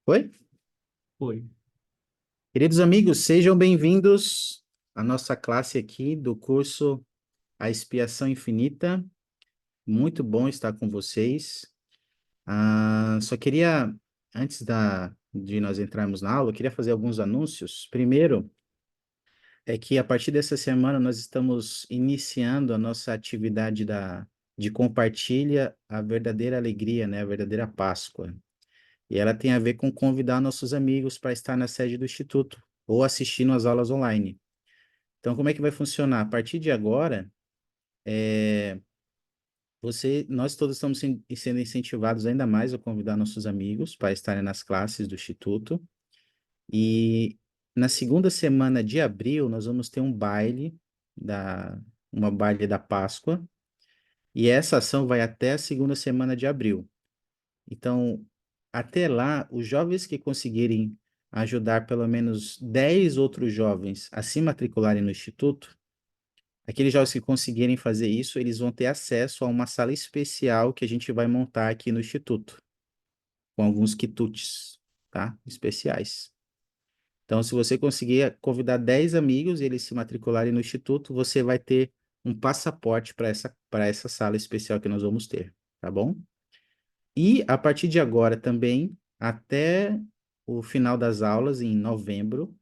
Oi? Foi. Queridos amigos, sejam bem-vindos à nossa classe aqui do curso A Expiação Infinita. Muito bom estar com vocês. Só queria, antes de nós entrarmos na aula, eu queria fazer alguns anúncios. Primeiro, é que a partir dessa semana nós estamos iniciando a nossa atividade de compartilha a verdadeira alegria, né? A verdadeira Páscoa. E ela tem a ver com convidar nossos amigos para estar na sede do Instituto ou assistindo às aulas online. Então, como é que vai funcionar? A partir de agora, nós todos estamos sendo incentivados ainda mais a convidar nossos amigos para estarem nas classes do Instituto. E na segunda semana de abril, nós vamos ter da, uma baile da Páscoa. E essa ação vai até a segunda semana de abril. Então, até lá, os jovens que conseguirem ajudar pelo menos 10 outros jovens a se matricularem no Instituto, aqueles jovens que conseguirem fazer isso, eles vão ter acesso a uma sala especial que a gente vai montar aqui no Instituto, com alguns quitutes, tá? Especiais. Então, se você conseguir convidar 10 amigos e eles se matricularem no Instituto, você vai ter um passaporte para essa sala especial que nós vamos ter, tá bom? E a partir de agora também, até o final das aulas, em novembro,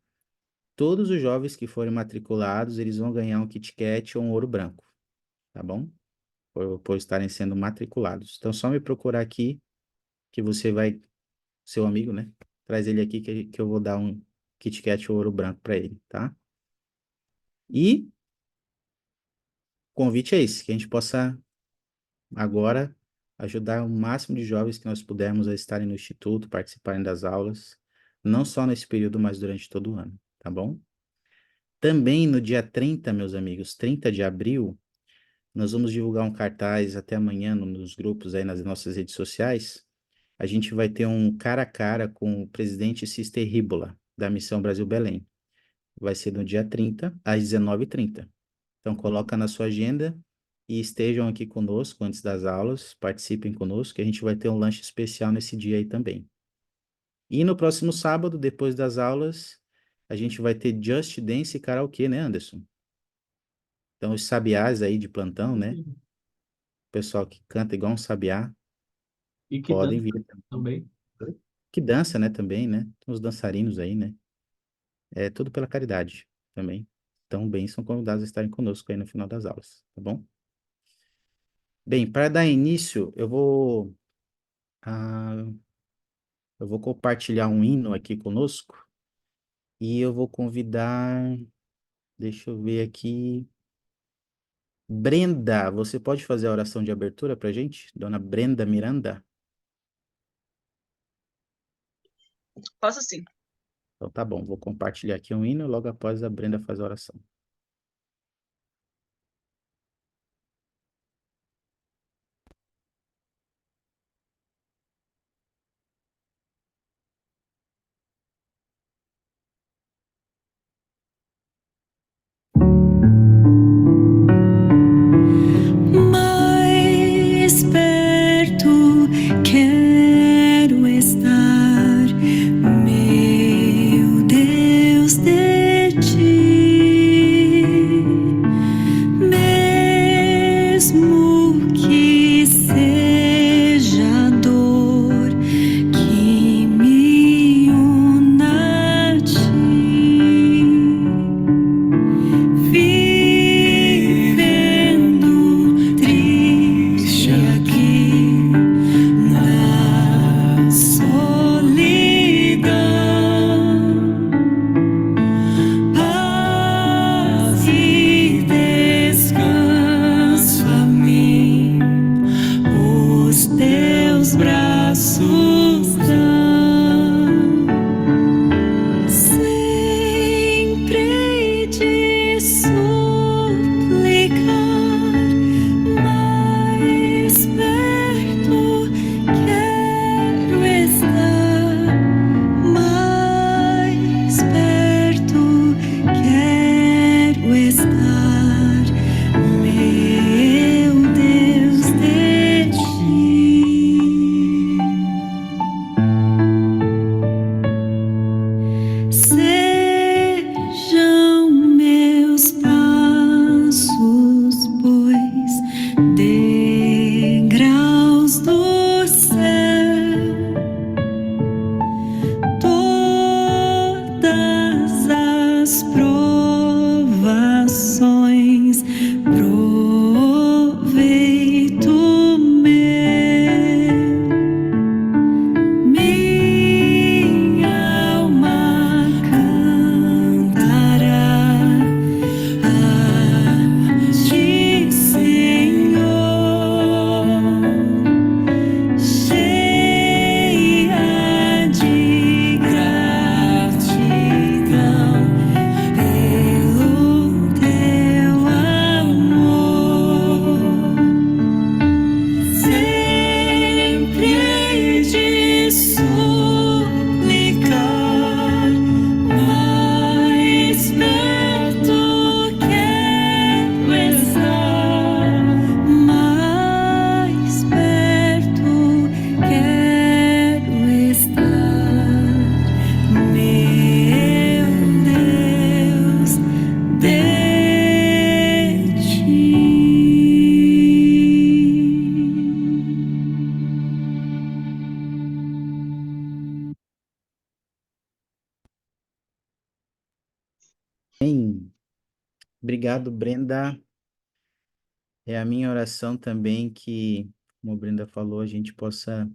todos os jovens que forem matriculados, eles vão ganhar um Kit Kat ou um ouro branco, tá bom? Por estarem sendo matriculados. Então, só me procurar aqui, que você vai, seu amigo, né? Traz ele aqui que eu vou dar um Kit Kat ou ouro branco para ele, tá? E o convite é esse, que a gente possa agora ajudar o máximo de jovens que nós pudermos a estarem no Instituto, participarem das aulas, não só nesse período, mas durante todo o ano, tá bom? Também no dia 30, meus amigos, 30 de abril, nós vamos divulgar um cartaz até amanhã nos grupos aí nas nossas redes sociais. A gente vai ter um cara a cara com o presidente Cister Ribola, da Missão Brasil Belém. Vai ser no dia 30, às 19h30. Então, coloca na sua agenda e estejam aqui conosco antes das aulas, participem conosco, que a gente vai ter um lanche especial nesse dia aí também. E no próximo sábado, depois das aulas, a gente vai ter Just Dance e karaokê, né, Anderson? Então, os sabiás aí de plantão, né? O pessoal que canta igual um sabiá, E que podem dança vir também. também. Que dança, né, também, né? Tem os dançarinos aí, né? É tudo pela caridade também. Então, bem, são convidados a estarem conosco aí no final das aulas, tá bom? Bem, para dar início, ah, eu vou compartilhar um hino aqui conosco e eu vou convidar, deixa eu ver aqui, Brenda, você pode fazer a oração de abertura para gente? Dona Brenda Miranda? Posso sim. Então tá bom, vou compartilhar aqui um hino, logo após a Brenda faz a oração. Mais perto quero estar, meu Deus, de ti. Bem, obrigado, Brenda. É a minha oração também que, como a Brenda falou, a gente possa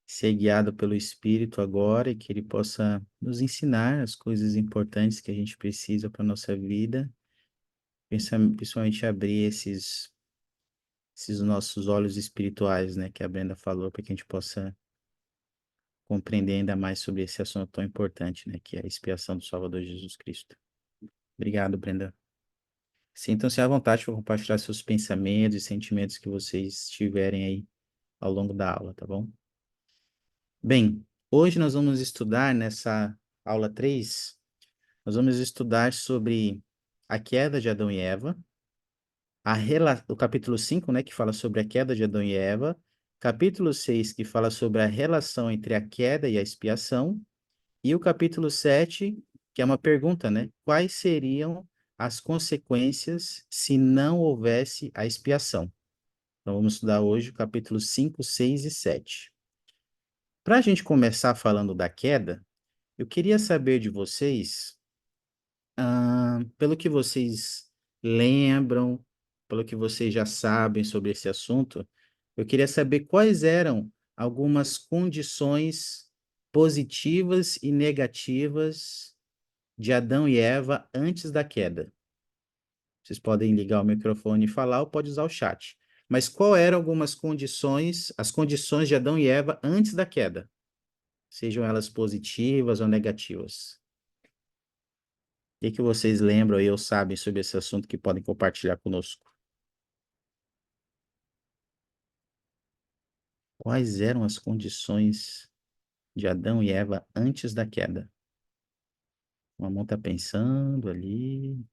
ser guiado pelo Espírito agora e que ele possa nos ensinar as coisas importantes que a gente precisa para a nossa vida, principalmente abrir esses nossos olhos espirituais, né, que a Brenda falou, para que a gente possa compreender ainda mais sobre esse assunto tão importante, né, que é a expiação do Salvador Jesus Cristo. Obrigado, Brenda. Sintam-se à vontade para compartilhar seus pensamentos e sentimentos que vocês tiverem aí ao longo da aula, tá bom? Bem, hoje nós vamos estudar nessa aula 3, nós vamos estudar sobre a queda de Adão e Eva, o capítulo 5, né, que fala sobre a queda de Adão e Eva, capítulo 6, que fala sobre a relação entre a queda e a expiação, e o capítulo 7, que é uma pergunta, né? Quais seriam as consequências se não houvesse a expiação? Então, vamos estudar hoje o capítulo 5, 6 e 7. Para a gente começar falando da queda, eu queria saber de vocês, pelo que vocês lembram, pelo que vocês já sabem sobre esse assunto, eu queria saber quais eram algumas condições positivas e negativas de Adão e Eva antes da queda. Vocês podem ligar o microfone e falar ou pode usar o chat. Mas qual eram algumas condições, as condições de Adão e Eva antes da queda? Sejam elas positivas ou negativas. O que vocês lembram e ou sabem sobre esse assunto que podem compartilhar conosco? Quais eram as condições de Adão e Eva antes da queda? Uma mão está pensando ali.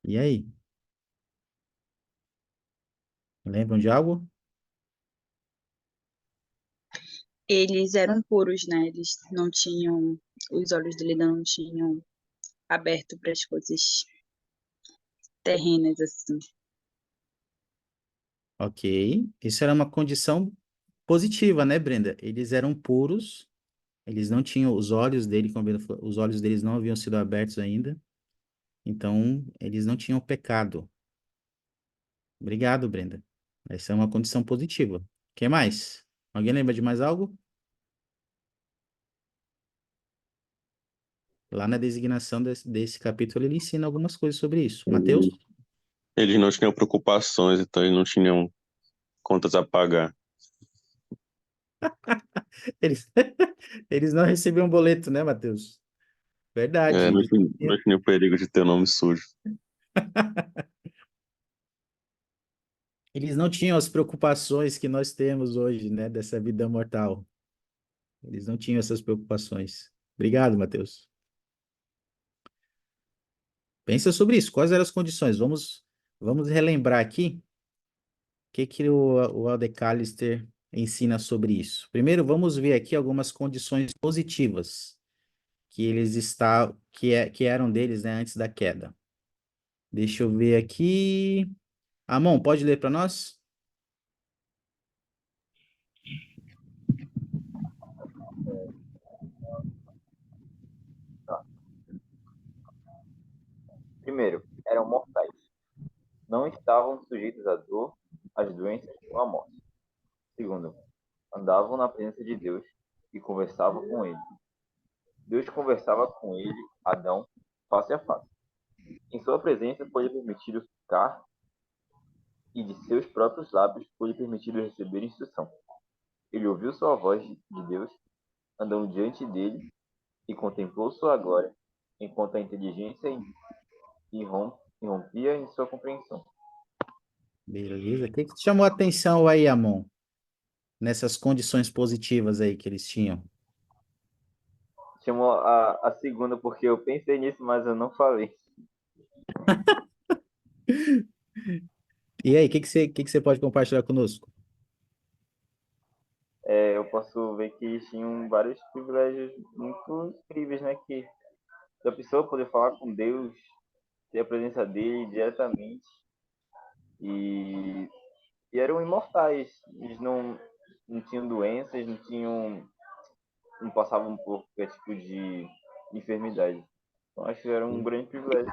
E aí? Lembram de algo? Eles eram puros, né? Eles não tinham, os olhos dele não tinham aberto para as coisas terrenas, assim. Ok. Isso era uma condição positiva, né, Brenda? Eles eram puros, eles não tinham os olhos dele, como a Brenda falou, os olhos deles não haviam sido abertos ainda, então eles não tinham pecado. Obrigado, Brenda. Essa é uma condição positiva. O que mais? Alguém lembra de mais algo? Lá na designação desse capítulo ele ensina algumas coisas sobre isso. Mateus? Eles não tinham preocupações, então eles não tinham contas a pagar. Eles, eles não recebiam boleto, né, Mateus? Verdade. Não tinha, não tinha perigo de ter nome sujo. Eles não tinham as preocupações que nós temos hoje, né, dessa vida mortal. Eles não tinham essas preocupações. Obrigado, Mateus. Pensa sobre isso. Quais eram as condições? Vamos relembrar aqui o Alde Callister ensina sobre isso. Primeiro, vamos ver aqui algumas condições positivas que eram deles, né, antes da queda. Deixa eu ver aqui. Amon, pode ler para nós? Primeiro, eram mortais. Não estavam sujeitos à dor, às doenças ou à morte. Segundo, andavam na presença de Deus e conversavam com ele. Deus conversava com ele, Adão, face a face. Em sua presença foi-lhe permitido ficar e de seus próprios lábios foi-lhe permitido receber instrução. Ele ouviu sua voz de Deus, andando diante dele e contemplou sua glória, enquanto a inteligência irrompia em sua compreensão. Beleza. O que te chamou a atenção aí, Amon? Nessas condições positivas aí que eles tinham? Chamou a segunda porque eu pensei nisso, mas eu não falei. E aí, o que você pode compartilhar conosco? Eu posso ver que eles tinham vários privilégios muito incríveis, né? Que a pessoa poder falar com Deus, ter a presença dele diretamente e, e eram imortais. Eles não tinham doenças, não passavam por qualquer tipo de enfermidade. Então acho que era um grande privilégio.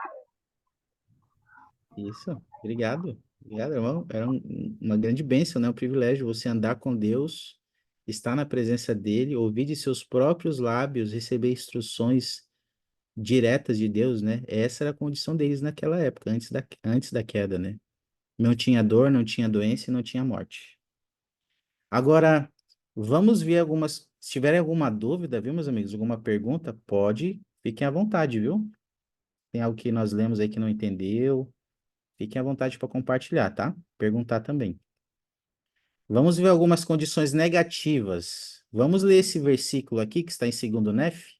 Isso, obrigado. Obrigado, irmão. Era uma grande bênção, né? Um privilégio você andar com Deus, estar na presença dele, ouvir de seus próprios lábios, receber instruções diretas de Deus, né? Essa era a condição deles naquela época, antes da queda, né? Não tinha dor, não tinha doença e não tinha morte. Agora, vamos ver algumas. Se tiverem alguma dúvida, viu, meus amigos? Alguma pergunta, pode, fiquem à vontade, viu? Tem algo que nós lemos aí que não entendeu, fiquem à vontade para compartilhar, tá? Perguntar também. Vamos ver algumas condições negativas. Vamos ler esse versículo aqui que está em 2º Nef.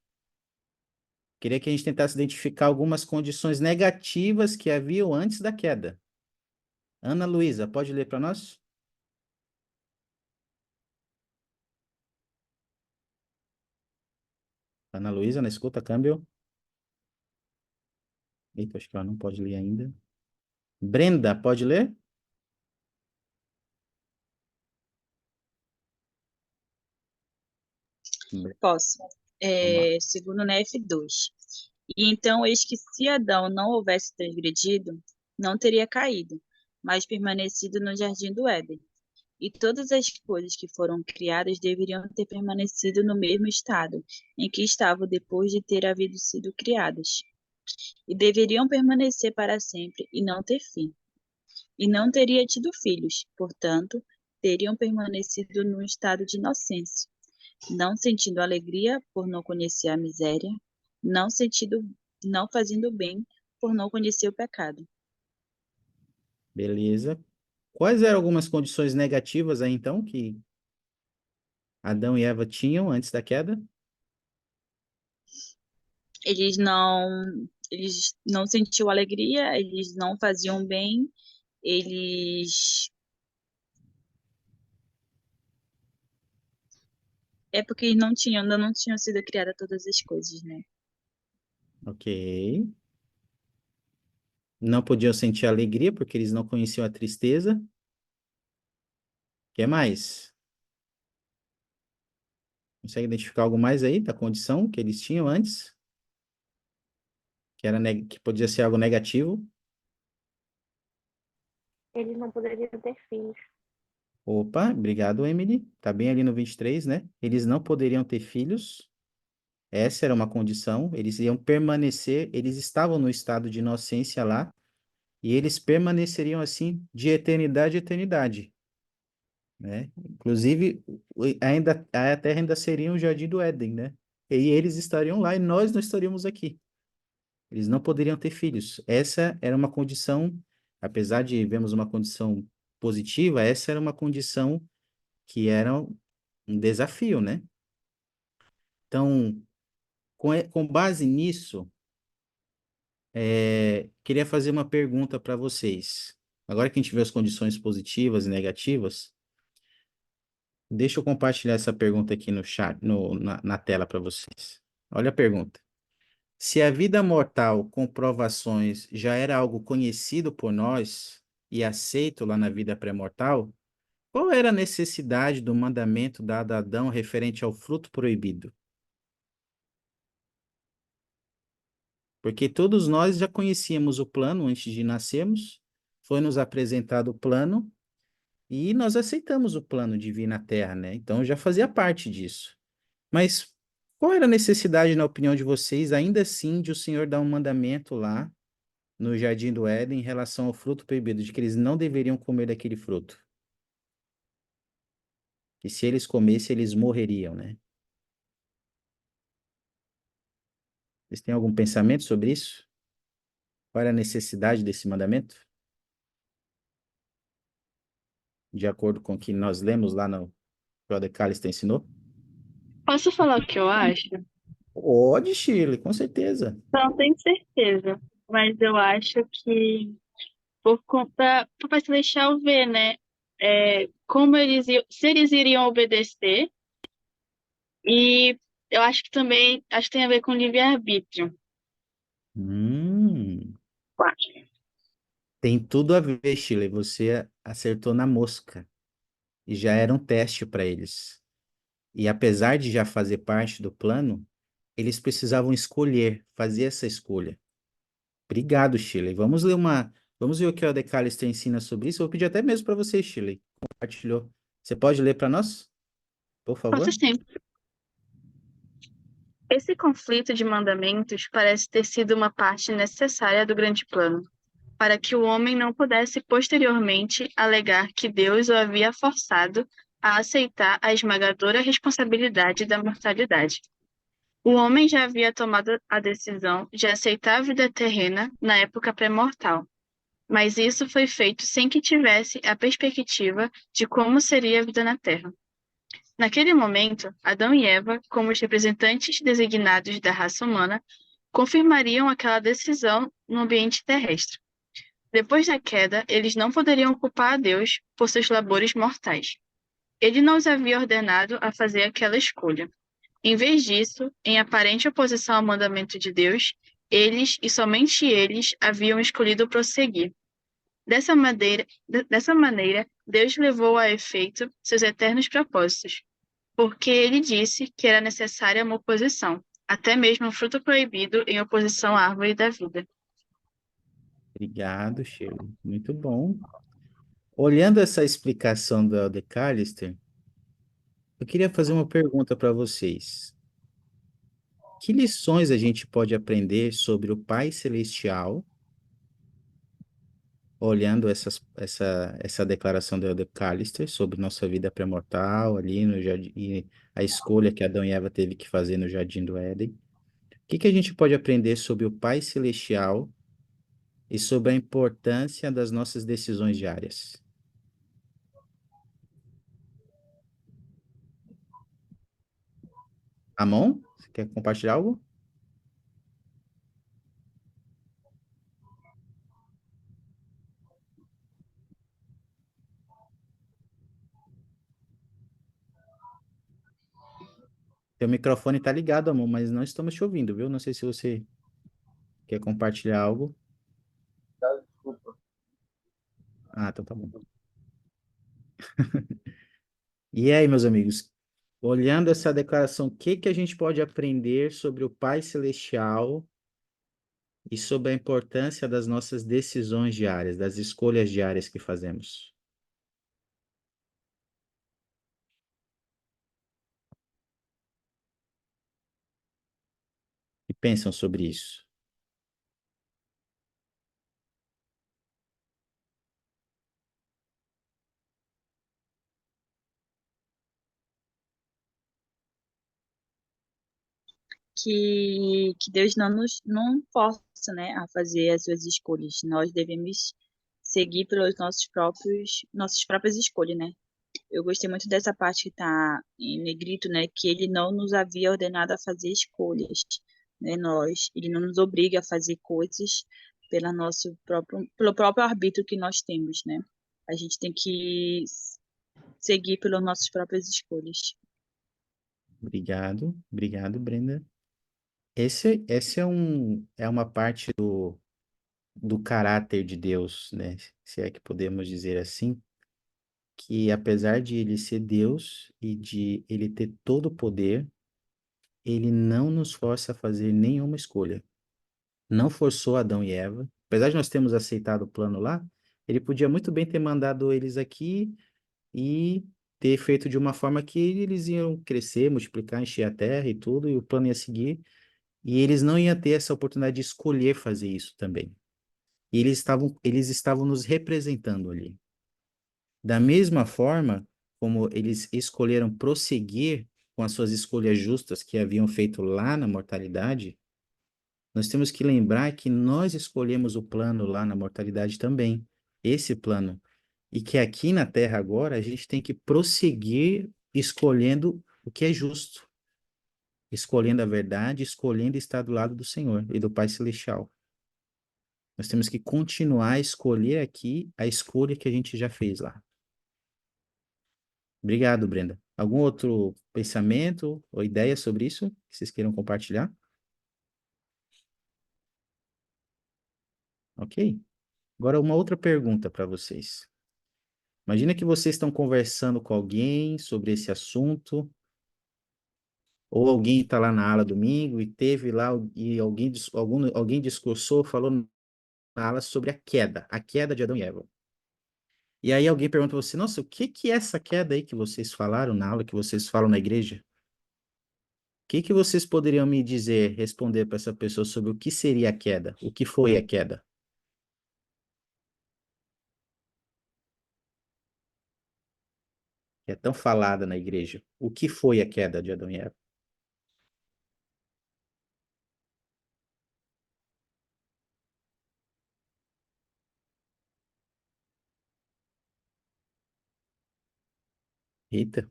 Queria que a gente tentasse identificar algumas condições negativas que haviam antes da queda. Ana Luísa, pode ler para nós? Ana Luísa, na escuta, câmbio. Eita, acho que ela não pode ler ainda. Brenda, pode ler? Posso. Vamos lá. Segundo Nef 2. E então, eis que se Adão não houvesse transgredido, não teria caído, mas permanecido no jardim do Éden. E todas as coisas que foram criadas deveriam ter permanecido no mesmo estado em que estavam depois de ter havido sido criadas. E deveriam permanecer para sempre e não ter fim. E não teria tido filhos, portanto, teriam permanecido num estado de inocência, não sentindo alegria por não conhecer a miséria, não sentindo, não fazendo bem por não conhecer o pecado. Beleza. Quais eram algumas condições negativas aí, então, que Adão e Eva tinham antes da queda? Eles não sentiam alegria, eles não faziam bem, eles é porque ainda não tinham sido criadas todas as coisas, né? Ok. Não podiam sentir alegria porque eles não conheciam a tristeza. O que mais? Consegue identificar algo mais aí da condição que eles tinham antes? Que podia ser algo negativo? Eles não poderiam ter filhos. Opa, obrigado, Emily. Tá bem ali no 23, né? Eles não poderiam ter filhos. Essa era uma condição. Eles iam permanecer, eles estavam no estado de inocência lá, e eles permaneceriam assim de eternidade a eternidade, né? Inclusive, a terra ainda seria um jardim do Éden, né? E eles estariam lá e nós não estaríamos aqui. Eles não poderiam ter filhos. Essa era uma condição, apesar de vermos uma condição positiva, essa era uma condição que era um desafio, né? Então, com base nisso, queria fazer uma pergunta para vocês. Agora que a gente vê as condições positivas e negativas, deixa eu compartilhar essa pergunta aqui no chat, na tela para vocês. Olha a pergunta. Se a vida mortal com provações já era algo conhecido por nós e aceito lá na vida pré-mortal, qual era a necessidade do mandamento dado a Adão referente ao fruto proibido? Porque todos nós já conhecíamos o plano antes de nascermos, foi nos apresentado o plano e nós aceitamos o plano de vir na Terra, né? Então já fazia parte disso. Mas qual era a necessidade, na opinião de vocês, ainda assim, de o Senhor dar um mandamento lá no Jardim do Éden em relação ao fruto proibido, de que eles não deveriam comer daquele fruto? Que se eles comessem, eles morreriam, né? Vocês têm algum pensamento sobre isso? Qual era a necessidade desse mandamento? De acordo com o que nós lemos lá no que o Decalista ensinou? Posso falar o que eu acho? Pode, Shirley, com certeza. Não tenho certeza, mas eu acho que por conta Papai Celestial ver, né? Como se eles iriam obedecer, e eu acho que também tem a ver com livre-arbítrio. Hum, Eu acho. tem tudo a ver, Shirley. Você acertou na mosca. E já era um teste para eles. E apesar de já fazer parte do plano, eles precisavam escolher, fazer essa escolha. Obrigado, Shirley. Vamos ver o que o Decalister ensina sobre isso. Eu vou pedir até mesmo para você, Shirley. Compartilhou. Você pode ler para nós, por Posso favor? sim. Esse conflito de mandamentos parece ter sido uma parte necessária do grande plano, para que o homem não pudesse posteriormente alegar que Deus o havia forçado a aceitar a esmagadora responsabilidade da mortalidade. O homem já havia tomado a decisão de aceitar a vida terrena na época pré-mortal, mas isso foi feito sem que tivesse a perspectiva de como seria a vida na Terra. Naquele momento, Adão e Eva, como os representantes designados da raça humana, confirmariam aquela decisão no ambiente terrestre. Depois da queda, eles não poderiam culpar a Deus por seus labores mortais. Ele não os havia ordenado a fazer aquela escolha. Em vez disso, em aparente oposição ao mandamento de Deus, eles e somente eles haviam escolhido prosseguir. Dessa maneira, Deus levou a efeito seus eternos propósitos, porque ele disse que era necessária uma oposição, até mesmo o fruto proibido em oposição à árvore da vida. Obrigado, Shirley. Muito bom. Olhando essa explicação do Decalister, eu queria fazer uma pergunta para vocês. Que lições a gente pode aprender sobre o Pai Celestial, olhando essa declaração do Elder Callister sobre nossa vida pré-mortal ali no jardim, e a escolha que Adão e Eva teve que fazer no Jardim do Éden? O que que a gente pode aprender sobre o Pai Celestial e sobre a importância das nossas decisões diárias? Amon, você quer compartilhar algo? Teu microfone está ligado, Amon, mas não estamos te ouvindo, viu? Não sei se você quer compartilhar algo. Tá, desculpa. Ah, então tá bom. E aí, meus amigos, olhando essa declaração, o que que a gente pode aprender sobre o Pai Celestial e sobre a importância das nossas decisões diárias, das escolhas diárias que fazemos? E pensam sobre isso? Que Deus não força, né, a fazer as suas escolhas. Nós devemos seguir pelos nossas próprias escolhas, né? Eu gostei muito dessa parte que está em negrito, né, que ele não nos havia ordenado a fazer escolhas, né? Ele não nos obriga a fazer coisas pelo próprio arbítrio que nós temos, né? A gente tem que seguir pelas nossas próprias escolhas. Obrigado, Brenda. Esse é uma parte do caráter de Deus, né? Se é que podemos dizer assim, que apesar de ele ser Deus e de ele ter todo o poder, ele não nos força a fazer nenhuma escolha. Não forçou Adão e Eva. Apesar de nós termos aceitado o plano lá, ele podia muito bem ter mandado eles aqui e ter feito de uma forma que eles iam crescer, multiplicar, encher a terra e tudo, e o plano ia seguir, e eles não iam ter essa oportunidade de escolher fazer isso também. E eles estavam nos representando ali. Da mesma forma como eles escolheram prosseguir com as suas escolhas justas que haviam feito lá na mortalidade, nós temos que lembrar que nós escolhemos o plano lá na mortalidade também, esse plano. E que aqui na Terra agora a gente tem que prosseguir escolhendo o que é justo, escolhendo a verdade, escolhendo estar do lado do Senhor e do Pai Celestial. Nós temos que continuar a escolher aqui a escolha que a gente já fez lá. Obrigado, Brenda. Algum outro pensamento ou ideia sobre isso que vocês queiram compartilhar? Ok. Agora, uma outra pergunta para vocês. Imagina que vocês estão conversando com alguém sobre esse assunto, Ou alguém está lá na aula domingo e teve lá, e alguém discursou, falou na aula sobre a queda de Adão e Eva. E aí alguém pergunta a você, nossa, o que que é essa queda aí que vocês falaram na aula, que vocês falam na igreja? O que que vocês poderiam me dizer, responder para essa pessoa sobre o que seria a queda? O que foi a queda? Que é tão falada na igreja. O que foi a queda de Adão e Eva? Eita,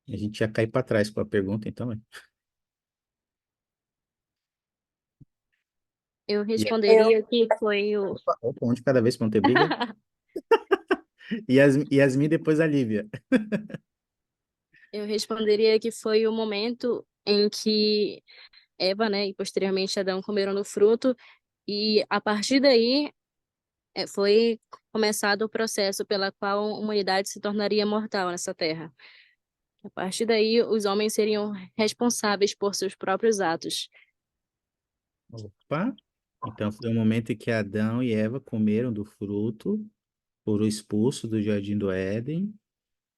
a gente ia cair para trás com a pergunta, então. Eu E responderia que foi o. opa, um de cada vez para não ter briga. E Yasmin depois a Lívia. Eu responderia que foi o momento em que Eva, né, e posteriormente Adão comeram do fruto, e a partir daí foi começado o processo pela qual a humanidade se tornaria mortal nessa terra. A partir daí, os homens seriam responsáveis por seus próprios atos. Opa! Então foi o momento em que Adão e Eva comeram do fruto, foram expulsos do Jardim do Éden,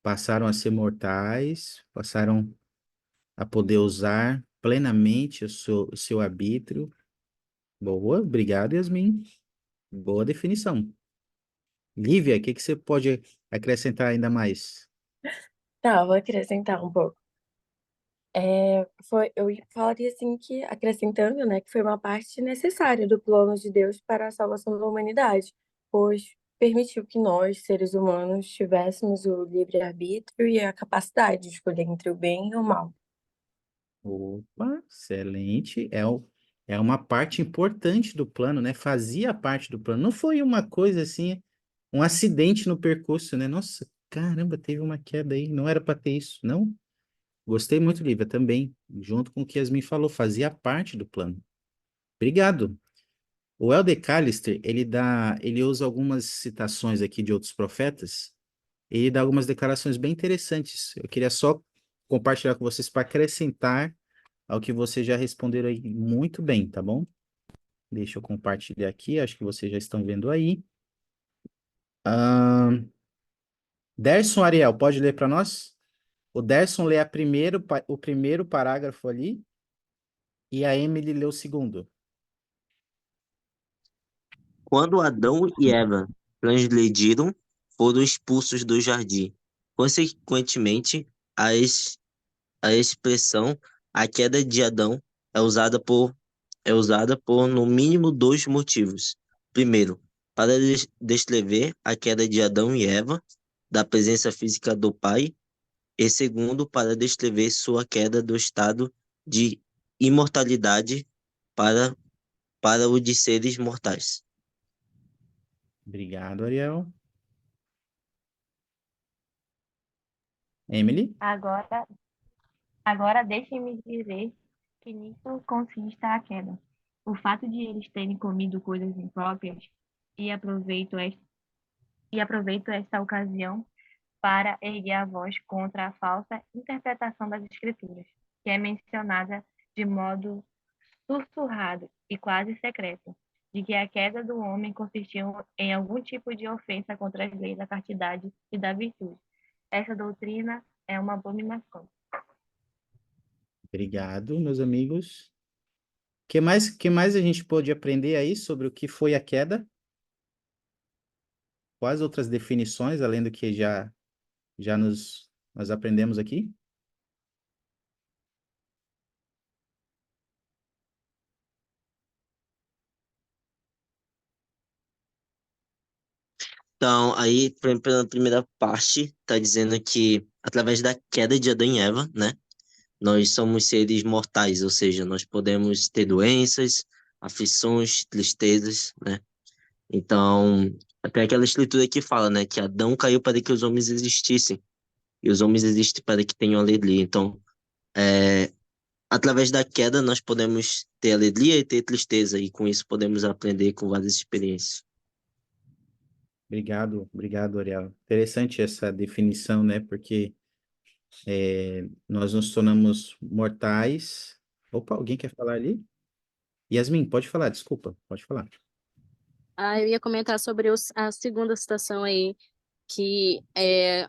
passaram a ser mortais, passaram a poder usar plenamente o seu arbítrio. Boa, obrigado, Yasmin. Boa definição. Lívia, o que que você pode acrescentar ainda mais? Tá, vou acrescentar um pouco. Eu falaria assim que, acrescentando, né, que foi uma parte necessária do plano de Deus para a salvação da humanidade, pois permitiu que nós, seres humanos, tivéssemos o livre-arbítrio e a capacidade de escolher entre o bem e o mal. Opa, excelente. É uma parte importante do plano, né? Fazia parte do plano. Não foi uma coisa assim, um acidente no percurso, né? Nossa, caramba, teve uma queda aí. Não era para ter isso, não? Gostei muito, Lívia, também. Junto com o que Yasmin falou, fazia parte do plano. Obrigado. O Elder Callister, ele usa algumas citações aqui de outros profetas. Ele dá algumas declarações bem interessantes. Eu queria só compartilhar com vocês para acrescentar ao que vocês já responderam aí muito bem, tá bom? Deixa eu compartilhar aqui, acho que vocês já estão vendo aí. Derson Ariel, pode ler para nós? O Derson lê o primeiro parágrafo ali e a Emily lê o segundo. Quando Adão e Eva transgrediram, foram expulsos do jardim. Consequentemente, a expressão a queda de Adão é usada por no mínimo dois motivos. Primeiro, para descrever a queda de Adão e Eva da presença física do Pai, e segundo, para descrever sua queda do estado de imortalidade para, para o de seres mortais. Obrigado, Ariel. Emily? Agora deixem-me dizer que nisso consiste a queda. O fato de eles terem comido coisas impróprias e aproveito esta ocasião para erguer a voz contra a falsa interpretação das Escrituras, que é mencionada de modo sussurrado e quase secreto, de que a queda do homem consistiu em algum tipo de ofensa contra as leis da castidade e da virtude. Essa doutrina é uma abominação. Obrigado, meus amigos. Que mais a gente pode aprender aí sobre o que foi a queda? Quais outras definições, além do que já nós aprendemos aqui? Então, aí, pela primeira parte, está dizendo que através da queda de Adão e Eva, né, nós somos seres mortais, ou seja, nós podemos ter doenças, aflições, tristezas, né? Então, até aquela escritura que fala, né, que Adão caiu para que os homens existissem, e os homens existem para que tenham alegria. Então, através da queda, nós podemos ter alegria e ter tristeza, e com isso podemos aprender com várias experiências. Obrigado, Ariel. Interessante essa definição, né? Porque nós nos tornamos mortais. Opa, alguém quer falar ali? Yasmin, pode falar, desculpa, pode falar. Eu ia comentar sobre a segunda citação aí, que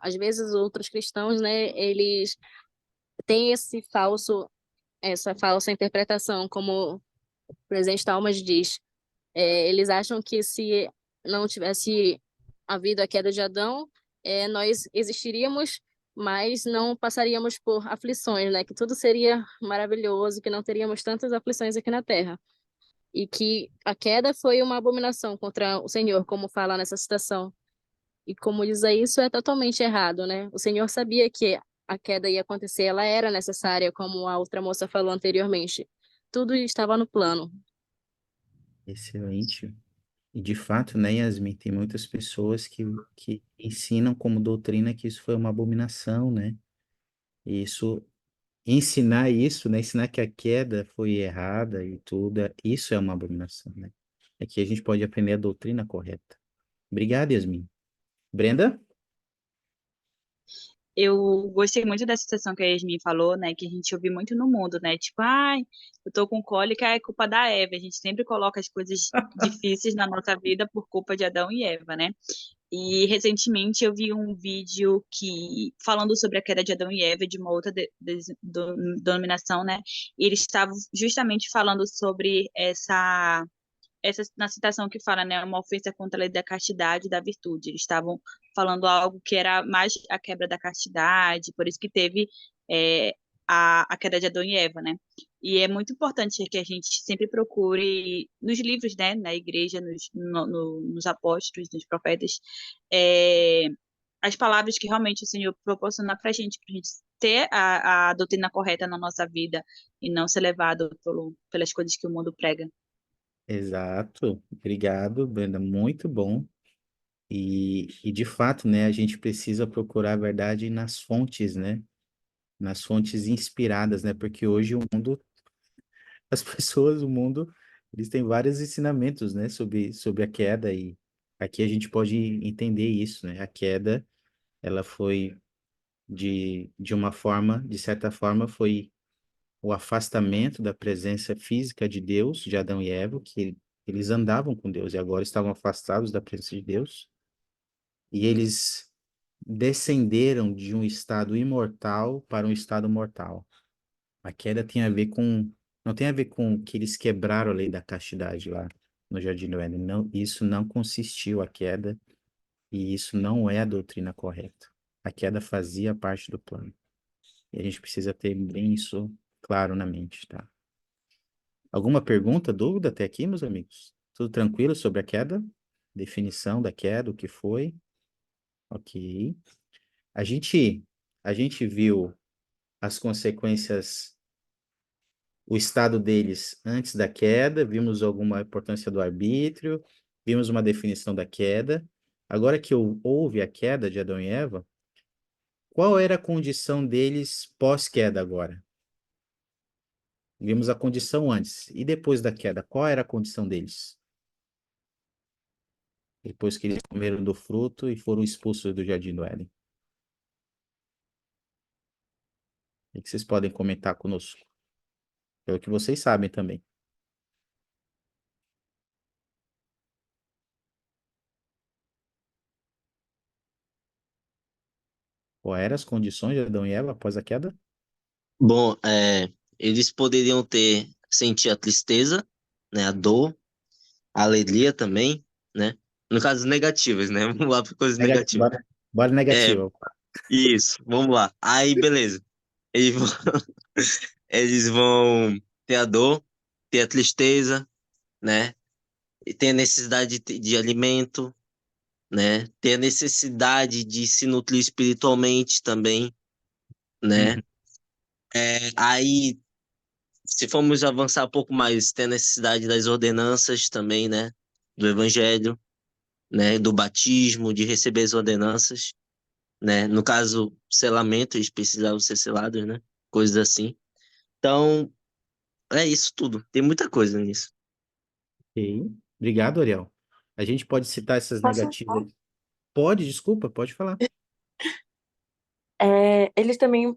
às vezes outros cristãos, né, eles têm essa falsa interpretação, como o presidente Talmas diz. Eles acham que se não tivesse havido a queda de Adão, nós existiríamos, mas não passaríamos por aflições, né? Que tudo seria maravilhoso, que não teríamos tantas aflições aqui na Terra. E que a queda foi uma abominação contra o Senhor, como fala nessa citação. E como diz aí, isso é totalmente errado, né? O Senhor sabia que a queda ia acontecer, ela era necessária, como a outra moça falou anteriormente. Tudo estava no plano. Excelente. E de fato, né, Yasmin, tem muitas pessoas que ensinam como doutrina que isso foi uma abominação, né? E ensinar isso, né, ensinar que a queda foi errada e tudo, isso é uma abominação, né? Aqui a gente pode aprender a doutrina correta. Obrigado, Yasmin. Brenda? Eu gostei muito dessa situação que a Yasmin falou, né? Que a gente ouve muito no mundo, né? Tipo, ai, eu tô com cólica, é culpa da Eva. A gente sempre coloca as coisas difíceis na nossa vida por culpa de Adão e Eva, né? E recentemente eu vi um vídeo que falando sobre a queda de Adão e Eva de uma outra denominação, né? E eles estavam justamente falando sobre essa na citação que fala, né, uma ofensa contra a lei da castidade e da virtude. Eles estavam falando algo que era mais a quebra da castidade, por isso que teve é, a queda de Adão e Eva, né? E é muito importante que a gente sempre procure nos livros, né, na igreja, nos apóstolos, nos profetas, é, as palavras que realmente o Senhor proporciona para a gente ter a doutrina correta na nossa vida e não ser levado pelas coisas que o mundo prega. Exato. Obrigado, Brenda. Muito bom. E de fato, né, a gente precisa procurar a verdade nas fontes, né? Nas fontes inspiradas, né? Porque hoje o mundo, as pessoas, o mundo, eles têm vários ensinamentos, né, sobre a queda e aqui a gente pode entender isso, né? A queda, ela foi de uma forma, de certa forma, foi o afastamento da presença física de Deus, de Adão e Eva, que eles andavam com Deus e agora estavam afastados da presença de Deus. E eles descenderam de um estado imortal para um estado mortal. A queda tem a ver com, não tem a ver com que eles quebraram a lei da castidade lá no Jardim do Éden. Não, isso não consistiu a queda e isso não é a doutrina correta. A queda fazia parte do plano. E a gente precisa ter bem isso claro na mente, tá? Alguma pergunta, dúvida até aqui, meus amigos? Tudo tranquilo sobre a queda? Definição da queda, o que foi? Ok. A gente, a gente viu as consequências, o estado deles antes da queda, vimos alguma importância do arbítrio, vimos uma definição da queda. Agora que houve a queda de Adão e Eva, qual era a condição deles pós-queda agora? Vimos a condição antes. E depois da queda, qual era a condição deles? Depois que eles comeram do fruto e foram expulsos do Jardim do Éden. O que vocês podem comentar conosco? É o que vocês sabem também. Quais eram as condições de Adão e Eva após a queda? Bom, eles poderiam sentir a tristeza, né, a dor, a alegria também, né? No caso, negativas, né? Vamos lá para coisas negativas. Bora É, negativa. isso, vamos lá. Aí, beleza. Eles vão, eles vão ter a dor, ter a tristeza, né? E ter a necessidade de alimento, né? Ter a necessidade de se nutrir espiritualmente também, né? Uhum. Aí, se formos avançar um pouco mais, ter a necessidade das ordenanças também, né? Do evangelho, né? Do batismo, de receber as ordenanças, né? No caso, selamento, eles precisavam ser selados, né? Coisas assim. Então, é isso tudo. Tem muita coisa nisso. Ok. Obrigado, Ariel. A gente pode citar essas Posso? negativas. Pode, desculpa, pode falar. Eles também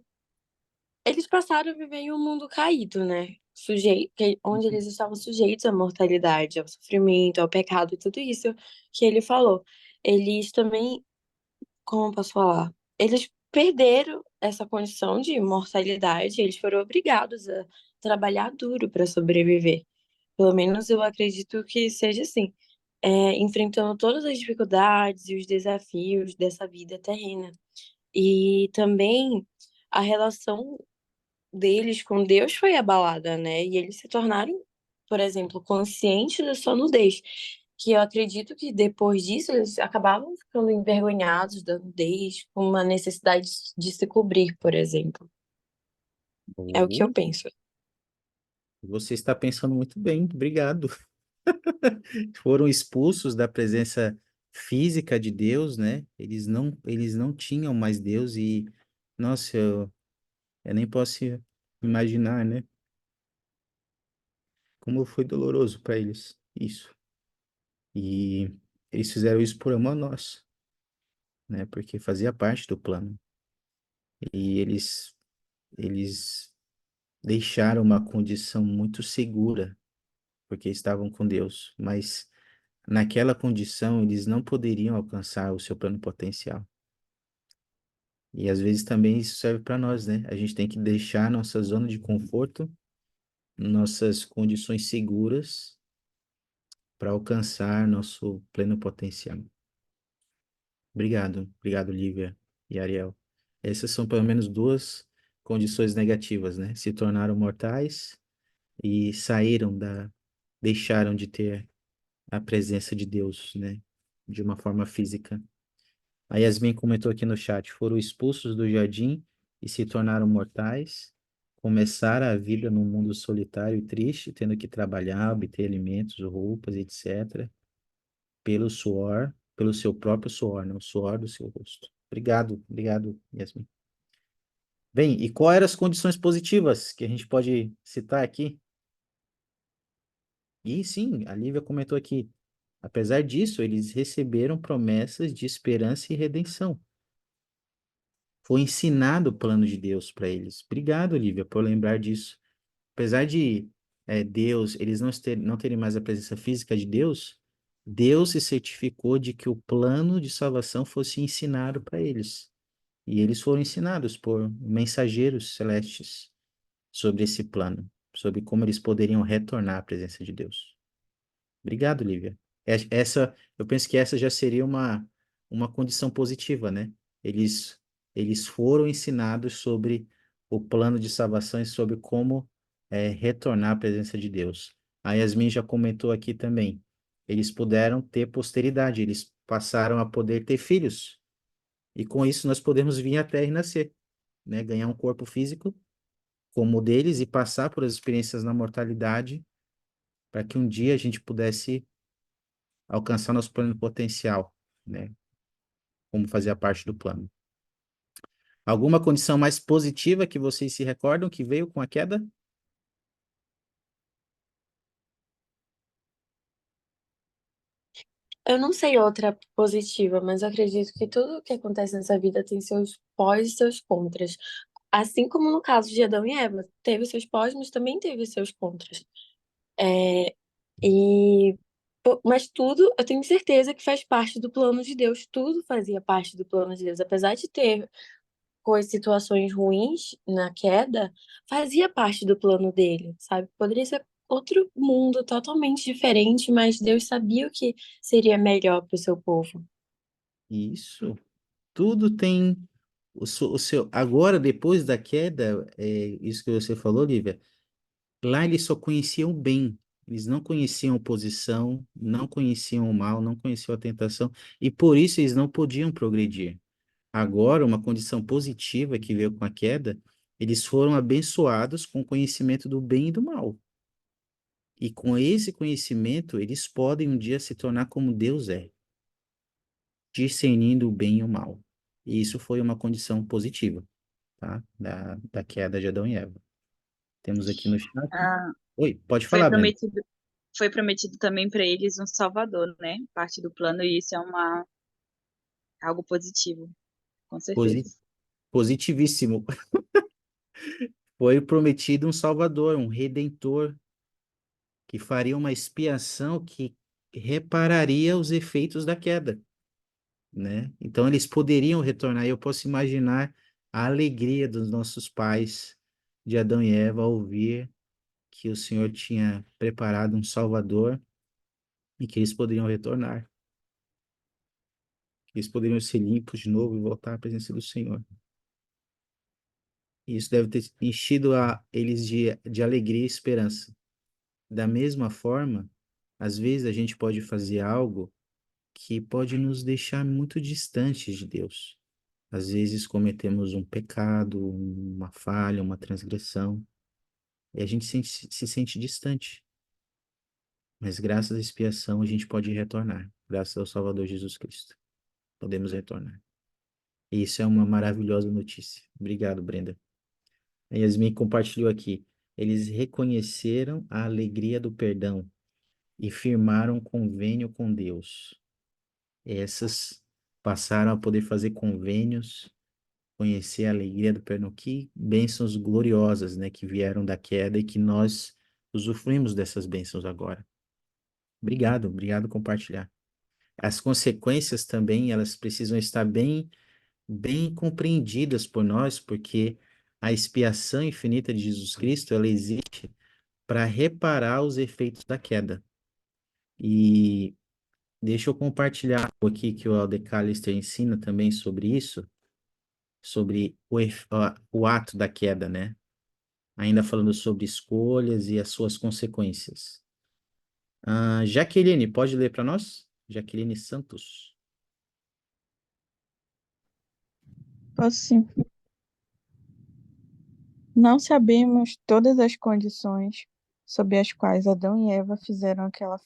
eles passaram a viver em um mundo caído, né? Onde eles estavam sujeitos à mortalidade, ao sofrimento, ao pecado e tudo isso que ele falou. Eles também, como eu posso falar? Eles perderam essa condição de mortalidade, eles foram obrigados a trabalhar duro para sobreviver. Pelo menos eu acredito que seja assim. Enfrentando todas as dificuldades e os desafios dessa vida terrena. E também a relação deles com Deus foi abalada, né? E eles se tornaram, por exemplo, conscientes da sua nudez. Que eu acredito que depois disso eles acabavam ficando envergonhados da nudez, com uma necessidade de se cobrir, por exemplo. É o que eu Oh, penso. você está pensando muito bem, obrigado. Foram expulsos da presença física de Deus, né? Eles não tinham mais Deus e, nossa, eu nem posso imaginar, né? Como foi doloroso para eles isso. E eles fizeram isso por amor a nós, né? Porque fazia parte do plano. E eles deixaram uma condição muito segura, porque estavam com Deus, mas naquela condição eles não poderiam alcançar o seu plano potencial. E às vezes também isso serve para nós, né? A gente tem que deixar nossa zona de conforto, nossas condições seguras para alcançar nosso pleno potencial. Obrigado, Lívia e Ariel. Essas são pelo menos duas condições negativas, né? Se tornaram mortais e deixaram de ter a presença de Deus, né? De uma forma física. A Yasmin comentou aqui no chat, foram expulsos do jardim e se tornaram mortais, começaram a vida num mundo solitário e triste, tendo que trabalhar, obter alimentos, roupas, etc., pelo seu próprio suor, né? O suor do seu rosto. Obrigado, Yasmin. Bem, e quais eram as condições positivas que a gente pode citar aqui? E sim, a Lívia comentou aqui, apesar disso, eles receberam promessas de esperança e redenção. Foi ensinado o plano de Deus para eles. Obrigado, Lívia, por lembrar disso. Apesar de Deus, eles não terem mais a presença física de Deus, Deus se certificou de que o plano de salvação fosse ensinado para eles. E eles foram ensinados por mensageiros celestes sobre esse plano, sobre como eles poderiam retornar à presença de Deus. Obrigado, Lívia. Eu penso que essa já seria uma condição positiva, né? Eles, eles foram ensinados sobre o plano de salvação e sobre como retornar à presença de Deus. A Yasmin já comentou aqui também. Eles puderam ter posteridade, eles passaram a poder ter filhos. E com isso nós podemos vir à Terra e nascer, né? Ganhar um corpo físico como o deles e passar por as experiências na mortalidade para que um dia a gente pudesse alcançar nosso plano potencial, né? Como fazia parte do plano. Alguma condição mais positiva que vocês se recordam que veio com a queda? Eu não sei outra positiva, mas eu acredito que tudo que acontece nessa vida tem seus pós e seus contras. Assim como no caso de Adão e Eva, teve seus pós, mas também teve seus contras. É, mas tudo, eu tenho certeza que faz parte do plano de Deus. Tudo fazia parte do plano de Deus. Apesar de ter situações ruins na queda, fazia parte do plano dele, sabe? Poderia ser outro mundo totalmente diferente, mas Deus sabia o que seria melhor para o seu povo. Isso. Tudo tem o seu. Agora, depois da queda, isso que você falou, Lívia, lá eles só conheciam o bem. Eles não conheciam oposição, não conheciam o mal, não conheciam a tentação, e por isso eles não podiam progredir. Agora, uma condição positiva que veio com a queda, eles foram abençoados com o conhecimento do bem e do mal. E com esse conhecimento, eles podem um dia se tornar como Deus é, discernindo o bem e o mal. E isso foi uma condição positiva, tá? Da queda de Adão e Eva. Temos aqui no chat. Ah, Oi, pode foi falar, Breno. prometido, foi prometido também para eles um Salvador, né? Parte do plano, e isso é algo positivo, com Posi- certeza. positivíssimo. Foi prometido um Salvador, um Redentor, que faria uma expiação que repararia os efeitos da queda, né? Então eles poderiam retornar. E eu posso imaginar a alegria dos nossos pais de Adão e Eva ao ouvir que o Senhor tinha preparado um Salvador e que eles poderiam retornar, que eles poderiam ser limpos de novo e voltar à presença do Senhor. E isso deve ter enchido eles de alegria e esperança. Da mesma forma, às vezes a gente pode fazer algo que pode nos deixar muito distantes de Deus. Às vezes cometemos um pecado, uma falha, uma transgressão, e a gente se sente distante. Mas graças à expiação a gente pode retornar, graças ao Salvador Jesus Cristo. Podemos retornar. E isso é uma maravilhosa notícia. Obrigado, Brenda. A Yasmin compartilhou aqui. Eles reconheceram a alegria do perdão e firmaram convênio com Deus. Essas passaram a poder fazer convênios, conhecer a alegria do perdão. Que bênçãos gloriosas, né, que vieram da queda e que nós usufruímos dessas bênçãos agora. Obrigado por compartilhar. As consequências também, elas precisam estar bem compreendidas por nós, porque a expiação infinita de Jesus Cristo, ela existe para reparar os efeitos da queda. E deixa eu compartilhar aqui que o Alder Callister ensina também sobre isso, sobre o ato da queda, né? Ainda falando sobre escolhas e as suas consequências. Jaqueline, pode ler para nós? Jaqueline Santos. Posso sim. Não sabemos todas as condições sob as quais Adão e Eva fizeram aquela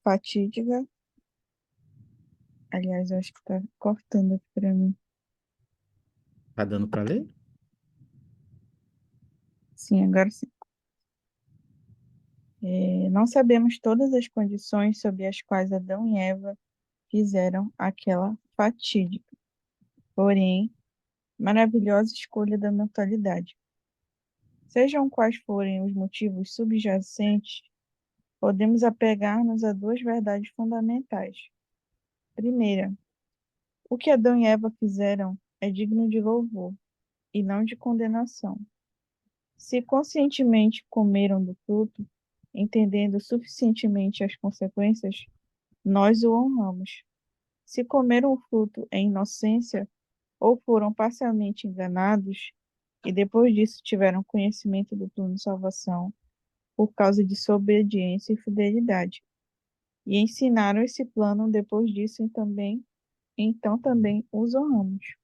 fatídica. Aliás, eu acho que tá cortando aqui para mim. Tá dando para ler? Sim, agora sim. Não sabemos todas as condições sob as quais Adão e Eva fizeram aquela fatídica, porém, maravilhosa escolha da mentalidade. Sejam quais forem os motivos subjacentes, podemos apegar-nos a duas verdades fundamentais. Primeira, o que Adão e Eva fizeram é digno de louvor e não de condenação. Se conscientemente comeram do fruto, entendendo suficientemente as consequências, nós o honramos. Se comeram o fruto em inocência ou foram parcialmente enganados e depois disso tiveram conhecimento do plano de salvação por causa de sua obediência e fidelidade, e ensinaram esse plano depois disso então também os honramos.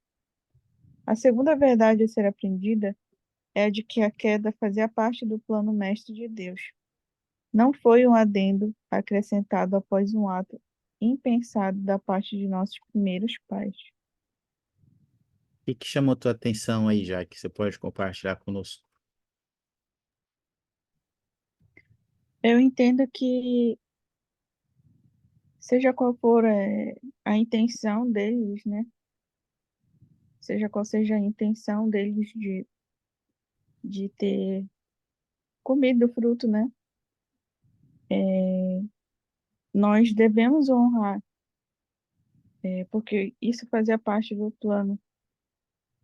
A segunda verdade a ser aprendida é a de que a queda fazia parte do plano mestre de Deus. Não foi um adendo acrescentado após um ato impensado da parte de nossos primeiros pais. O que chamou tua atenção aí, Jaque? Você pode compartilhar conosco? Eu entendo que, seja qual for a intenção deles, né? Seja qual seja a intenção deles de ter comido o fruto, né? Nós devemos honrar, porque isso fazia parte do plano.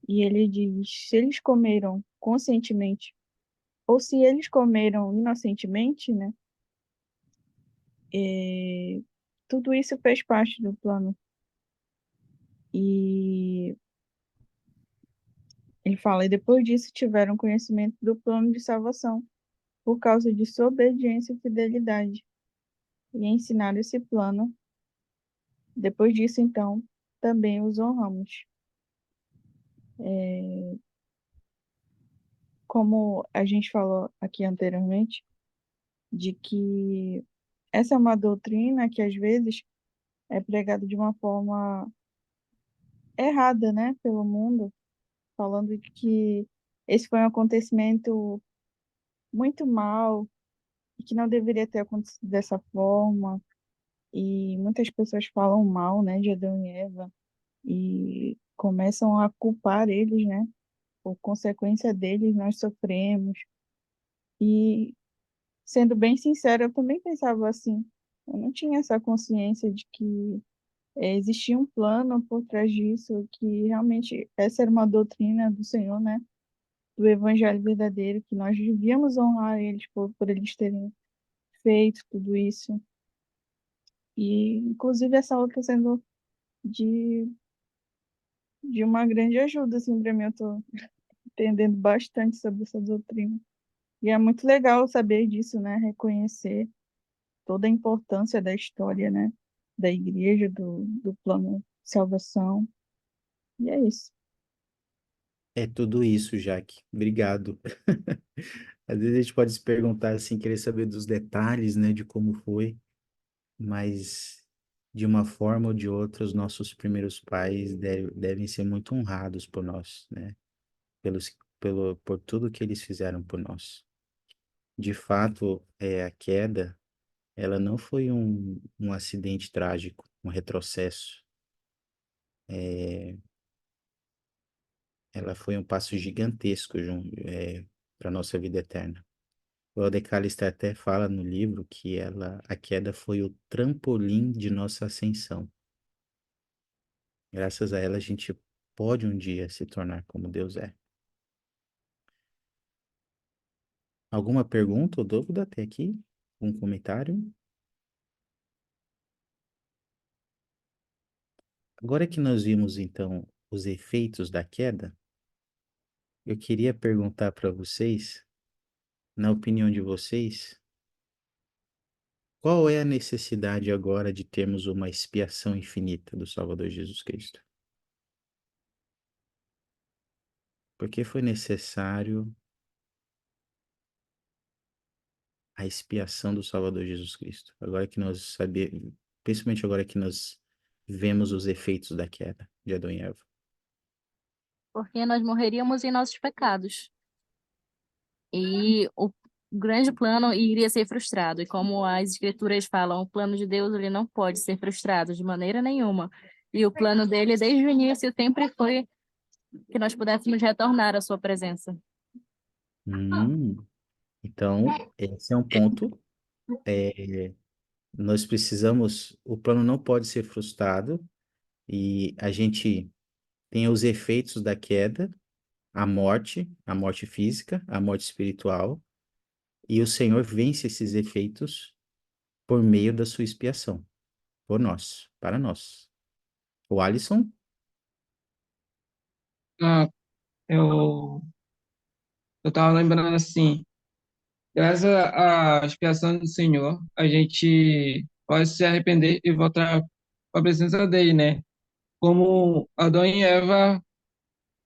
E ele diz, se eles comeram conscientemente, ou se eles comeram inocentemente, né? Tudo isso fez parte do plano. E ele fala, e depois disso tiveram conhecimento do plano de salvação, por causa de sua obediência e fidelidade. E ensinaram esse plano. Depois disso, então, também os honramos. Como a gente falou aqui anteriormente, de que essa é uma doutrina que às vezes é pregada de uma forma errada, né, pelo mundo, falando que esse foi um acontecimento muito mal e que não deveria ter acontecido dessa forma. E muitas pessoas falam mal, né, de Adão e Eva e começam a culpar eles, né? Por consequência deles, nós sofremos. E, sendo bem sincera, eu também pensava assim. Eu não tinha essa consciência de que existia um plano por trás disso, que realmente essa era uma doutrina do Senhor, né? Do Evangelho verdadeiro, que nós devíamos honrar eles por eles terem feito tudo isso. E, inclusive, essa aula está sendo de, de uma grande ajuda, assim, para mim. Eu estou entendendo bastante sobre essa doutrina. E é muito legal saber disso, né? Reconhecer toda a importância da história, né? Da igreja, do plano de salvação. E é isso. É tudo isso, Jaque. Obrigado. Às vezes a gente pode se perguntar assim, querer saber dos detalhes, né, de como foi, mas de uma forma ou de outra, os nossos primeiros pais devem ser muito honrados por nós, né, por tudo que eles fizeram por nós. De fato, a queda, ela não foi um acidente trágico, um retrocesso. Ela foi um passo gigantesco para a nossa vida eterna. O Elder Callister até fala no livro que a queda foi o trampolim de nossa ascensão. Graças a ela, a gente pode um dia se tornar como Deus é. Alguma pergunta ou dúvida até aqui? Um comentário? Agora que nós vimos, então, os efeitos da queda, eu queria perguntar para vocês, na opinião de vocês, qual é a necessidade agora de termos uma expiação infinita do Salvador Jesus Cristo? Por que foi necessário a expiação do Salvador Jesus Cristo? Agora que nós sabemos, principalmente agora que nós vemos os efeitos da queda de Adão e Eva. Porque nós morreríamos em nossos pecados. E o grande plano iria ser frustrado. E como as escrituras falam, o plano de Deus ele não pode ser frustrado de maneira nenhuma. E o plano dele, desde o início, sempre foi que nós pudéssemos retornar à sua presença. Então, esse é um ponto. Nós precisamos, o plano não pode ser frustrado e a gente tem os efeitos da queda, a morte física, a morte espiritual, e o Senhor vence esses efeitos por meio da sua expiação, por nós, para nós. O Alisson? Ah, eu, eu tava lembrando assim, graças à expiação do Senhor, a gente pode se arrepender e voltar para a presença dele, né? Como Adão e Eva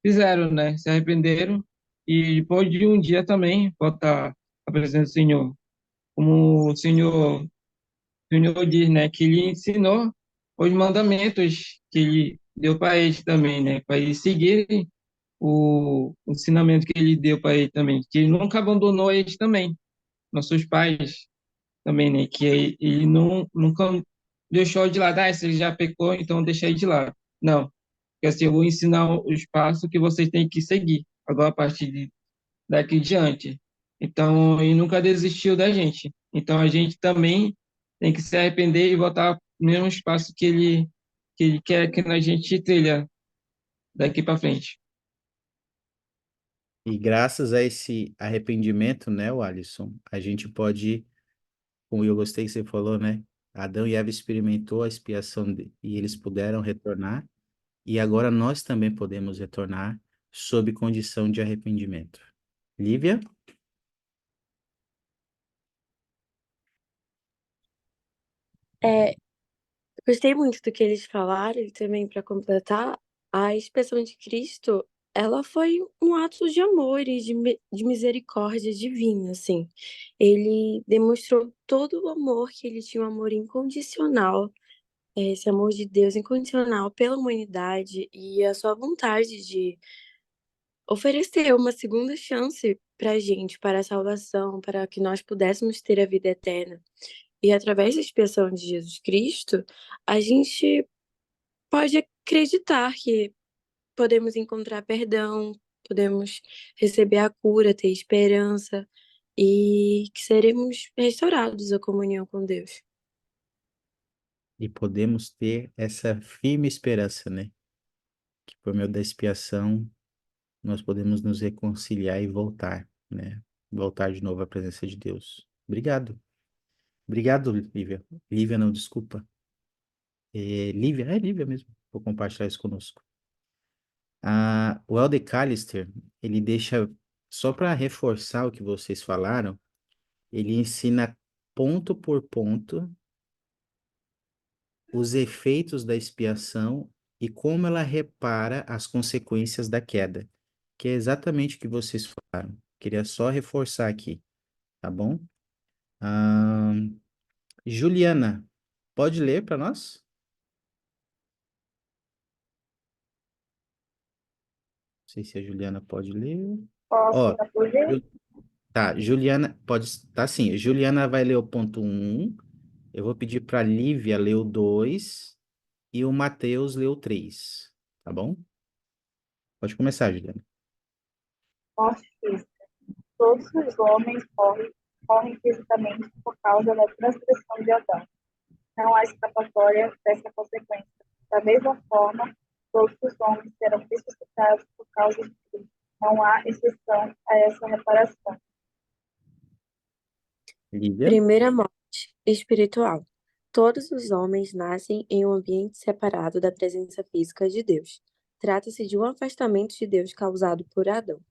fizeram, né? Se arrependeram e depois de um dia também voltar à presença do Senhor. Como o Senhor diz, né? Que ele ensinou os mandamentos que ele deu para eles também, né? Para eles seguirem o ensinamento que ele deu para ele também, que ele nunca abandonou eles também, nossos pais também, né? Que ele nunca deixou de lado, se ele já pecou, então deixa ele de lado. Não, porque assim, eu vou ensinar os passos que vocês têm que seguir, agora a partir daqui em diante. Então, ele nunca desistiu da gente. Então, a gente também tem que se arrepender e voltar no mesmo espaço que ele quer que a gente trilha daqui para frente. E graças a esse arrependimento, né, o Alisson, a gente pode, como eu gostei que você falou, né? Adão e Eva experimentou a expiação e eles puderam retornar, e agora nós também podemos retornar sob condição de arrependimento. Lívia? É, gostei muito do que eles falaram e também para completar, a expiação de Cristo, ela foi um ato de amor e de misericórdia divina, assim. Ele demonstrou todo o amor que ele tinha, um amor incondicional, esse amor de Deus incondicional pela humanidade e a sua vontade de oferecer uma segunda chance para a gente, para a salvação, para que nós pudéssemos ter a vida eterna. E através da expiação de Jesus Cristo, a gente pode acreditar que podemos encontrar perdão, podemos receber a cura, ter esperança e que seremos restaurados à comunhão com Deus. E podemos ter essa firme esperança, né? Que por meio da expiação nós podemos nos reconciliar e voltar, né? Voltar de novo à presença de Deus. Obrigado. Obrigado, Lívia. Lívia, não, desculpa. Lívia, é Lívia mesmo, por compartilhar isso conosco. O Elder Callister, ele deixa, só para reforçar o que vocês falaram, ele ensina ponto por ponto os efeitos da expiação e como ela repara as consequências da queda, que é exatamente o que vocês falaram. Queria só reforçar aqui, tá bom? Juliana, pode ler para nós? Não sei se a Juliana pode ler. Ó, Posso ler? tá, Juliana, pode, tá sim. Juliana vai ler o ponto 1. Eu vou pedir para a Lívia ler o 2 e o Matheus ler o 3, tá bom? Pode começar, Juliana. Morte física. Todos os homens morrem fisicamente por causa da transgressão de Adão. Não há escapatória dessa consequência. Da mesma forma, todos os homens serão ressuscitados por causa de Cristo. Não há exceção a essa reparação. Lívia? Primeira morte espiritual. Todos os homens nascem em um ambiente separado da presença física de Deus. Trata-se de um afastamento de Deus causado por Adão.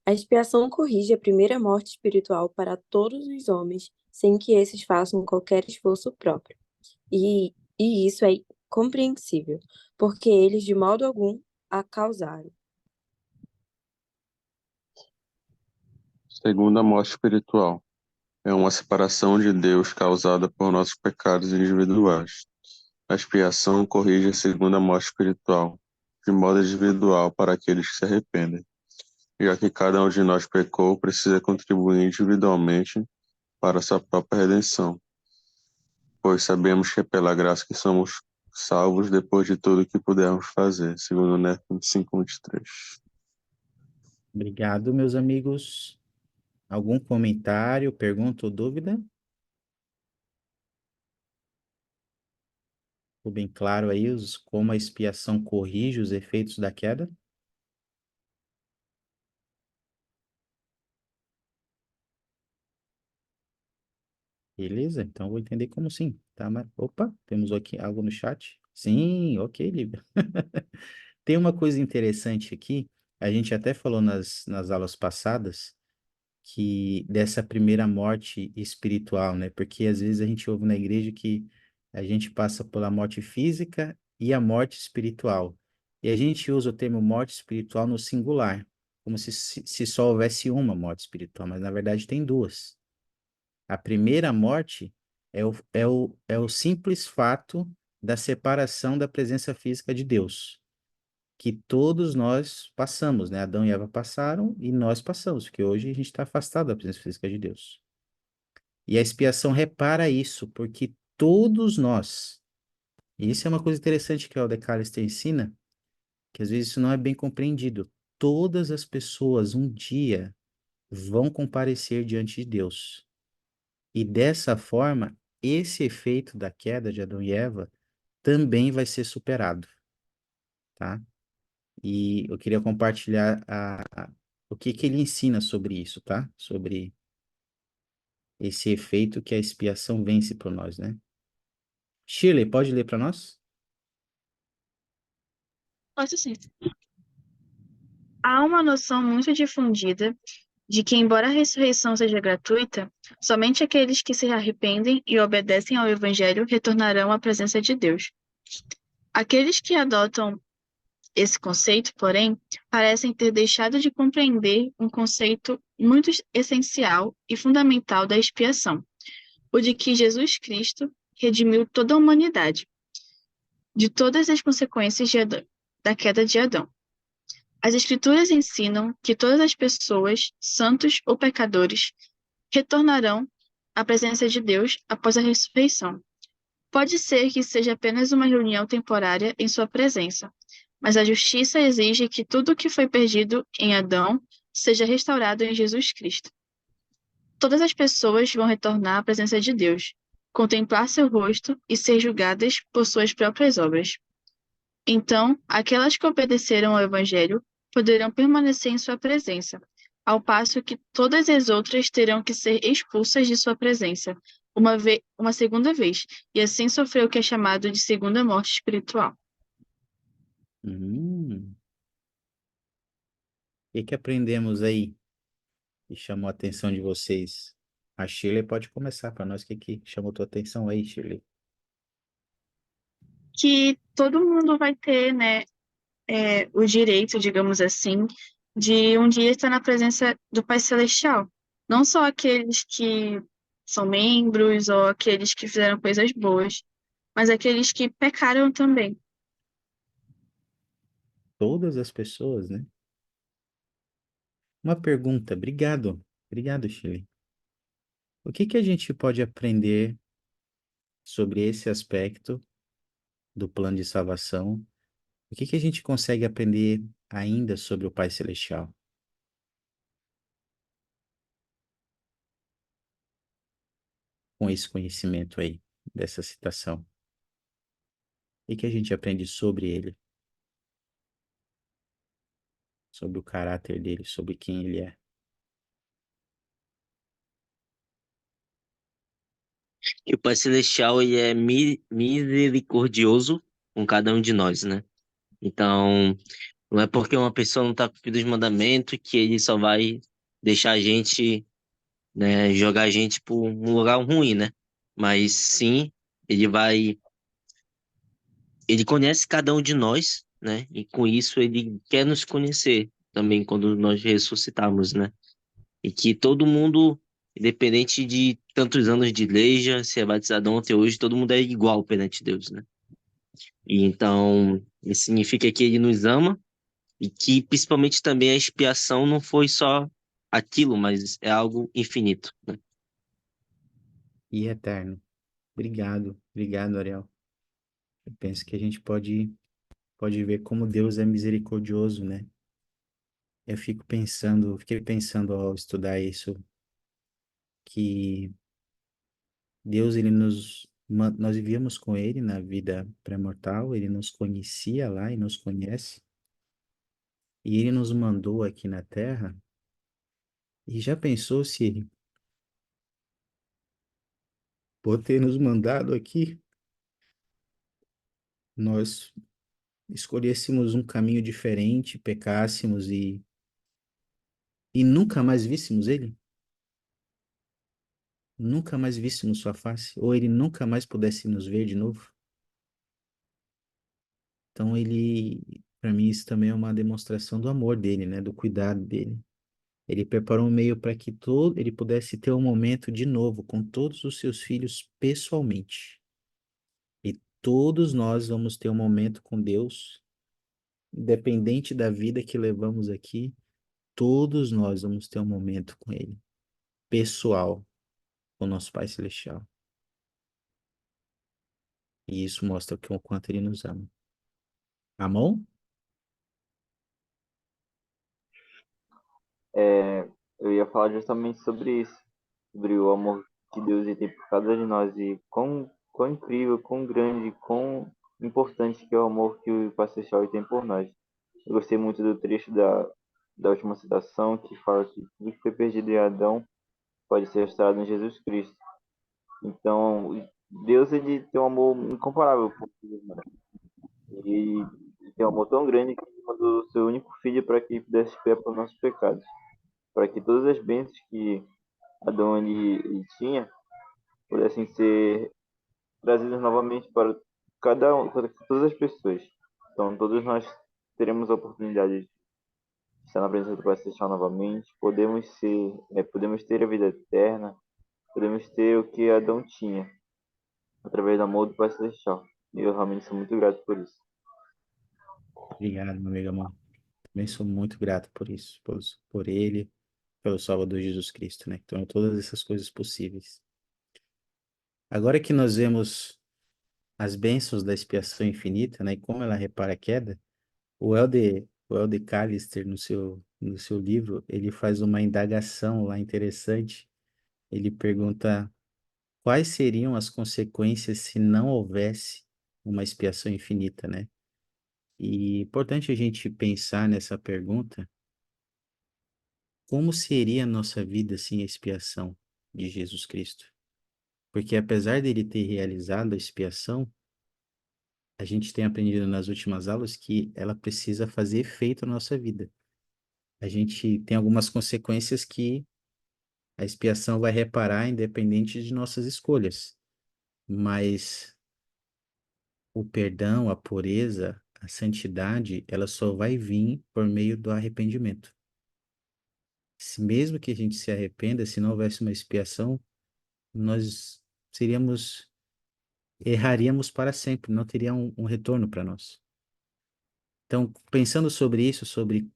A expiação corrige a primeira morte espiritual para todos os homens, sem que esses façam qualquer esforço próprio. E isso é compreensível, porque eles de modo algum a causaram. Segunda morte espiritual. É uma separação de Deus causada por nossos pecados individuais. A expiação corrige a segunda morte espiritual, de modo individual para aqueles que se arrependem. Já que cada um de nós pecou, precisa contribuir individualmente para sua própria redenção. Pois sabemos que é pela graça que somos salvos depois de tudo que pudermos fazer, segundo Né 25:23. Obrigado, meus amigos. Algum comentário, pergunta ou dúvida? Ficou bem claro aí como a expiação corrige os efeitos da queda? Beleza, então eu vou entender como sim, tá? Opa, temos aqui algo no chat? Sim, ok, Lívia. Tem uma coisa interessante aqui, a gente até falou nas aulas passadas, que dessa primeira morte espiritual, né? Porque às vezes a gente ouve na igreja que a gente passa pela morte física e a morte espiritual. E a gente usa o termo morte espiritual no singular, como se só houvesse uma morte espiritual, mas na verdade tem duas. A primeira morte é o simples fato da separação da presença física de Deus, que todos nós passamos, né? Adão e Eva passaram e nós passamos, porque hoje a gente está afastado da presença física de Deus. E a expiação repara isso, porque todos nós, e isso é uma coisa interessante que o Elder Callister ensina, que às vezes isso não é bem compreendido. Todas as pessoas um dia vão comparecer diante de Deus. E dessa forma, esse efeito da queda de Adão e Eva também vai ser superado, tá? E eu queria compartilhar o que ele ensina sobre isso, tá? Sobre esse efeito que a expiação vence por nós, né? Shirley, pode ler para nós? Posso sim. Há uma noção muito difundida de que, embora a ressurreição seja gratuita, somente aqueles que se arrependem e obedecem ao Evangelho retornarão à presença de Deus. Aqueles que adotam esse conceito, porém, parecem ter deixado de compreender um conceito muito essencial e fundamental da expiação, o de que Jesus Cristo redimiu toda a humanidade de todas as consequências da queda de Adão. As Escrituras ensinam que todas as pessoas, santos ou pecadores, retornarão à presença de Deus após a ressurreição. Pode ser que seja apenas uma reunião temporária em sua presença, Mas a justiça exige que tudo o que foi perdido em Adão seja restaurado em Jesus Cristo. Todas as pessoas vão retornar à presença de Deus, contemplar seu rosto e ser julgadas por suas próprias obras. Então, aquelas que obedeceram ao Evangelho poderão permanecer em sua presença, ao passo que todas as outras terão que ser expulsas de sua presença, uma segunda vez, e assim sofrer o que é chamado de segunda morte espiritual. O que aprendemos aí que chamou a atenção de vocês? A Shirley pode começar para nós. O que chamou tua atenção aí, Shirley? Que todo mundo vai ter, né, o direito, digamos assim, de um dia estar na presença do Pai Celestial. Não só aqueles que são membros ou aqueles que fizeram coisas boas, mas aqueles que pecaram também. Todas as pessoas, né? Uma pergunta. Obrigado. Obrigado, Shirley. O que a gente pode aprender sobre esse aspecto do plano de salvação? O que a gente consegue aprender ainda sobre o Pai Celestial? Com esse conhecimento aí, dessa citação. O que a gente aprende sobre ele? Sobre o caráter dele, sobre quem ele é. E o Pai Celestial, ele é misericordioso com cada um de nós, né? Então, não é porque uma pessoa não está cumprindo os mandamentos que ele só vai deixar a gente, né, jogar a gente por um lugar ruim, né? Mas sim, ele vai, ele conhece cada um de nós, né? E com isso ele quer nos conhecer também quando nós ressuscitarmos, né? E que todo mundo, independente de tantos anos de igreja, se é batizado ontem ou hoje, todo mundo é igual perante Deus, né? E então, isso significa que ele nos ama e que principalmente também a expiação não foi só aquilo, mas é algo infinito, né? E eterno. Obrigado. Obrigado, Ariel. Eu penso que a gente pode ver como Deus é misericordioso, né? Fiquei pensando ao estudar isso, que Deus, nós vivíamos com Ele na vida pré-mortal, Ele nos conhecia lá e nos conhece, e Ele nos mandou aqui na Terra, e já pensou se, por ter nos mandado aqui, nós escolhêssemos um caminho diferente, pecássemos e nunca mais víssemos Ele? Nunca mais víssemos sua face? Ou Ele nunca mais pudesse nos ver de novo? Então para mim, isso também é uma demonstração do amor dele, né? Do cuidado dele. Ele preparou um meio para que ele pudesse ter um momento de novo com todos os seus filhos pessoalmente. E todos nós vamos ter um momento com Deus, independente da vida que levamos aqui, todos nós vamos ter um momento com Ele, pessoal, com o nosso Pai Celestial. E isso mostra o quanto Ele nos ama. Amor? Eu ia falar justamente sobre isso, sobre o amor que Deus tem por cada um de nós e quão incrível, quão grande, quão importante que é o amor que o Pastor Charles tem por nós. Eu gostei muito do trecho da última citação que fala que tudo que foi perdido em Adão pode ser restaurado em Jesus Cristo. Então, Deus ele tem um amor incomparável por nós. E tem um amor tão grande que ele mandou o seu único filho para que pudesse expiar por nossos pecados, para que todas as bênçãos que Adão ele tinha pudessem ser trazidas novamente para para todas as pessoas. Então, todos nós teremos a oportunidade de estar na presença do Pai Celestial novamente, podemos ter a vida eterna, podemos ter o que Adão tinha, através do amor do Pai Celestial. E eu realmente sou muito grato por isso. Obrigado, meu amigo amor. Também sou muito grato por isso, por Ele, pelo Salvador Jesus Cristo, né? Então, todas essas coisas possíveis. Agora que nós vemos as bênçãos da expiação infinita, né? E como ela repara a queda, O Elder Callister, no seu livro, ele faz uma indagação lá interessante. Ele pergunta quais seriam as consequências se não houvesse uma expiação infinita, né? E é importante a gente pensar nessa pergunta, como seria a nossa vida sem a expiação de Jesus Cristo? Porque apesar dele ter realizado a expiação, a gente tem aprendido nas últimas aulas que ela precisa fazer efeito na nossa vida. A gente tem algumas consequências que a expiação vai reparar independente de nossas escolhas, mas o perdão, a pureza, a santidade, ela só vai vir por meio do arrependimento. Mesmo que a gente se arrependa, se não houvesse uma expiação, nós seríamos, erraríamos para sempre, não teria um retorno para nós. Então, pensando sobre isso, sobre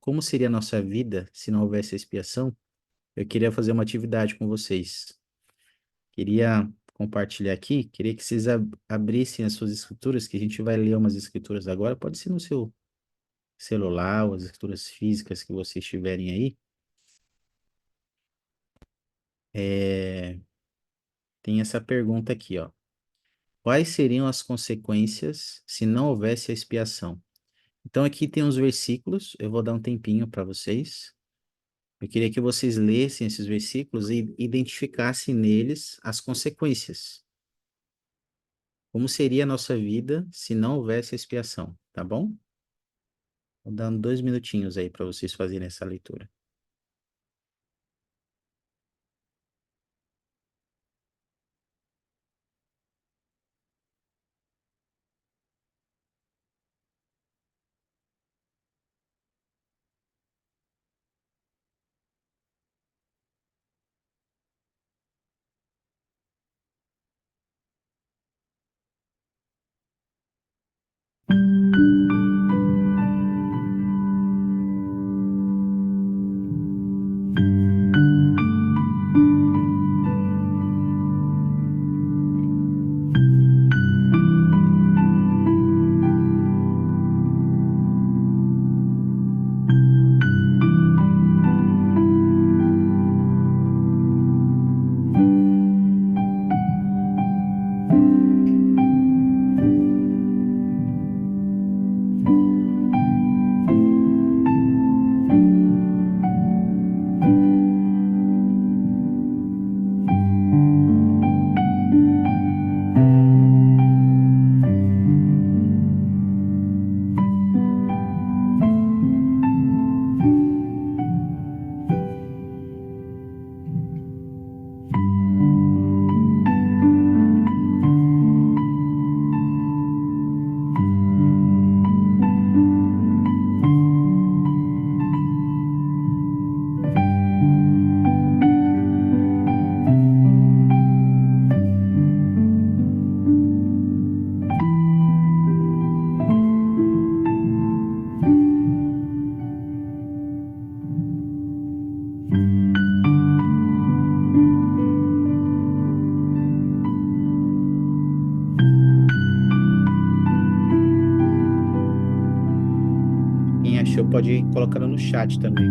como seria a nossa vida se não houvesse expiação, eu queria fazer uma atividade com vocês. Queria compartilhar aqui, queria que vocês abrissem as suas escrituras, que a gente vai ler umas escrituras agora, pode ser no seu celular, ou as escrituras físicas que vocês tiverem aí. Tem essa pergunta aqui, ó. Quais seriam as consequências se não houvesse a expiação? Então aqui tem uns versículos, eu vou dar um tempinho para vocês. Eu queria que vocês lessem esses versículos e identificassem neles as consequências. Como seria a nossa vida se não houvesse expiação, tá bom? Vou dando 2 minutinhos aí para vocês fazerem essa leitura. Quem achou pode ir colocando no chat também.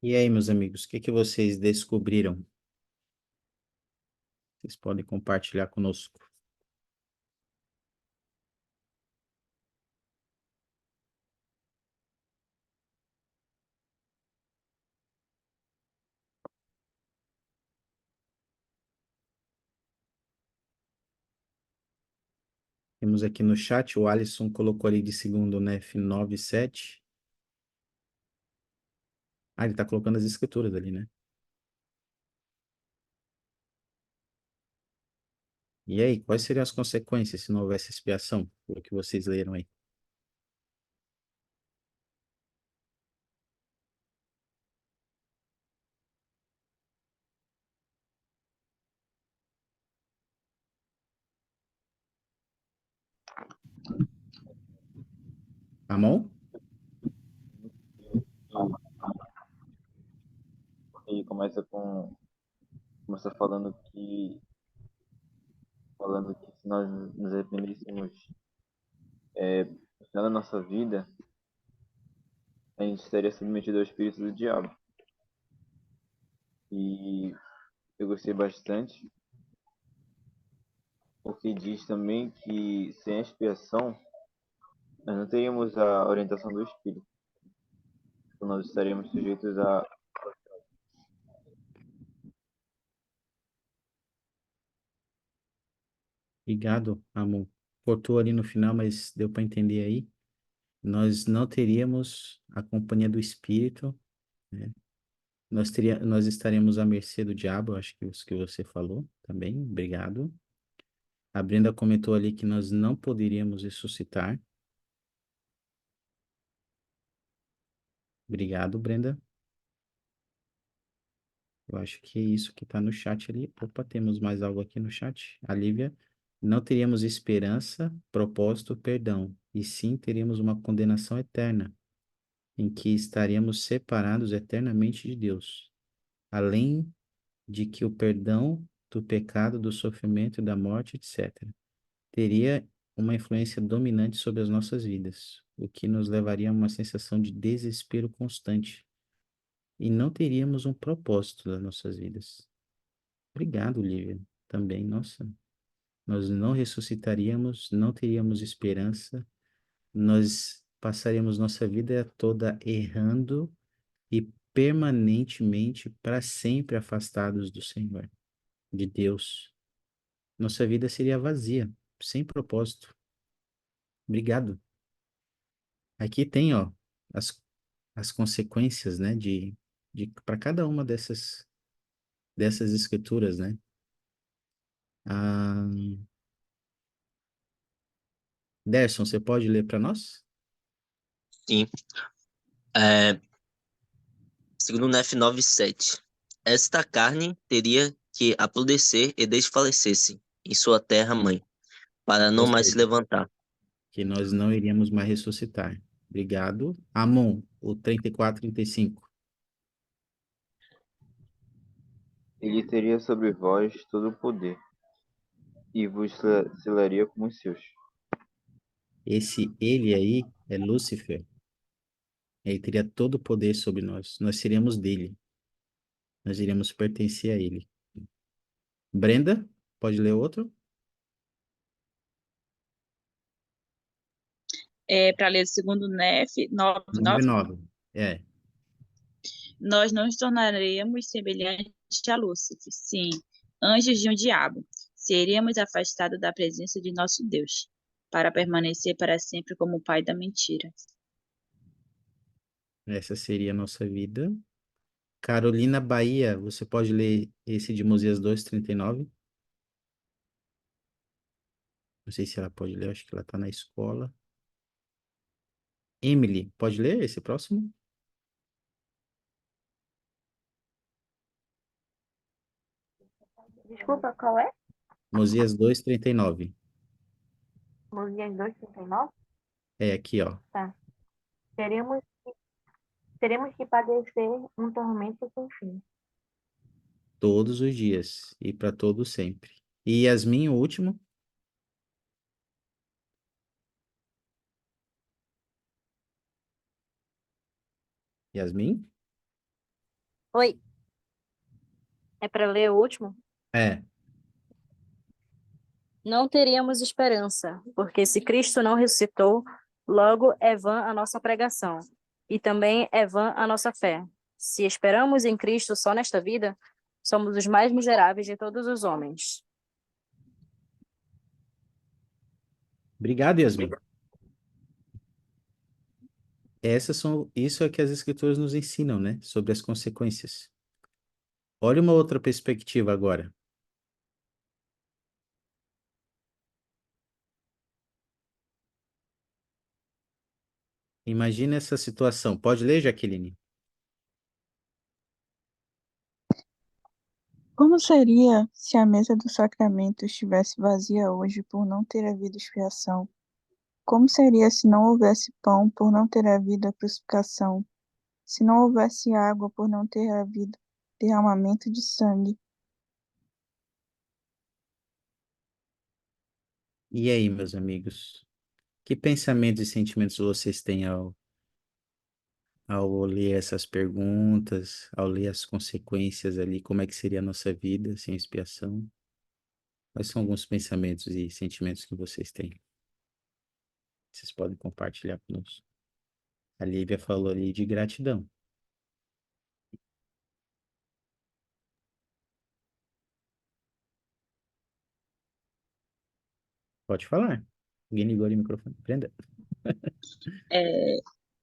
E aí, meus amigos, o que que vocês descobriram? Vocês podem compartilhar conosco. Temos aqui no chat, o Alisson colocou ali de segundo, né, F97. Ah, ele está colocando as escrituras ali, né? E aí, quais seriam as consequências se não houvesse expiação? O que vocês leram aí? Amon? E começa falando que se nós nos arrependêssemos no final da nossa vida, a gente estaria submetido ao espírito do diabo. E eu gostei bastante, porque diz também que sem a expiação, nós não teríamos a orientação do espírito. Então nós estaríamos sujeitos a. Obrigado, Amon. Cortou ali no final, mas deu para entender aí. Nós não teríamos a companhia do Espírito, né? Nós estaremos à mercê do diabo, acho que isso que você falou também. Obrigado. A Brenda comentou ali que nós não poderíamos ressuscitar. Obrigado, Brenda. Eu acho que é isso que está no chat ali. Opa, temos mais algo aqui no chat. A Lívia, não teríamos esperança, propósito, perdão, e sim teríamos uma condenação eterna, em que estaríamos separados eternamente de Deus, além de que o perdão do pecado, do sofrimento, da morte, etc., teria uma influência dominante sobre as nossas vidas, o que nos levaria a uma sensação de desespero constante, e não teríamos um propósito das nossas vidas. Obrigado, Lívia. Também, nossa, nós não ressuscitaríamos, não teríamos esperança, nós passaríamos nossa vida toda errando e permanentemente, para sempre afastados do Senhor, de Deus. Nossa vida seria vazia, sem propósito. Obrigado. Aqui tem, ó, as consequências, né, para cada uma dessas escrituras, né? Ah, Derson, você pode ler para nós? Sim. É, segundo Nef 9:7, esta carne teria que apodrecer e desfalecer-se em sua terra-mãe, para não Ou mais se seja, levantar. que nós não iríamos mais ressuscitar. Obrigado. Amon, o 34, 35. Ele teria sobre vós todo o poder, e vos selaria como os seus. Esse ele aí é Lúcifer. Ele teria todo o poder sobre nós. Nós seríamos dele. Nós iríamos pertencer a ele. Brenda, pode ler outro? Para ler o segundo Nef, 9:9, 9:9. É. nós não nos tornaremos semelhantes a Lúcifer, sim, anjos de um diabo. Seríamos afastados da presença de nosso Deus, para permanecer para sempre como o pai da mentira. Essa seria a nossa vida. Carolina Bahia, você pode ler esse de Moisés 2:39? Não sei se ela pode ler, acho que ela está na escola. Emily, pode ler esse próximo? Desculpa, qual é? Moisés 2:39. Moisés 2:39? É aqui, ó. Tá. Teremos, teremos que padecer um tormento sem fim. Todos os dias e para todo sempre. E Yasmin, o último? Yasmin? Oi, é para ler o último? É. Não teríamos esperança, porque se Cristo não ressuscitou, logo é vã a nossa pregação, e também é vã a nossa fé. Se esperamos em Cristo só nesta vida, somos os mais miseráveis de todos os homens. Obrigado, Yasmin. Isso é que as escrituras nos ensinam, né? Sobre as consequências. Olha uma outra perspectiva agora. Imagina essa situação. Pode ler, Jaqueline? Como seria se a mesa do sacramento estivesse vazia hoje por não ter havido expiação? Como seria se não houvesse pão por não ter havido a crucificação? Se não houvesse água por não ter havido derramamento de sangue? E aí, meus amigos? Que pensamentos e sentimentos vocês têm ao ler essas perguntas, ao ler as consequências ali? Como é que seria a nossa vida sem expiação? Quais são alguns pensamentos e sentimentos que vocês têm? Vocês podem compartilhar conosco. A Lívia falou ali de gratidão. Pode falar. Alguém ligou ali o microfone. Brenda. É,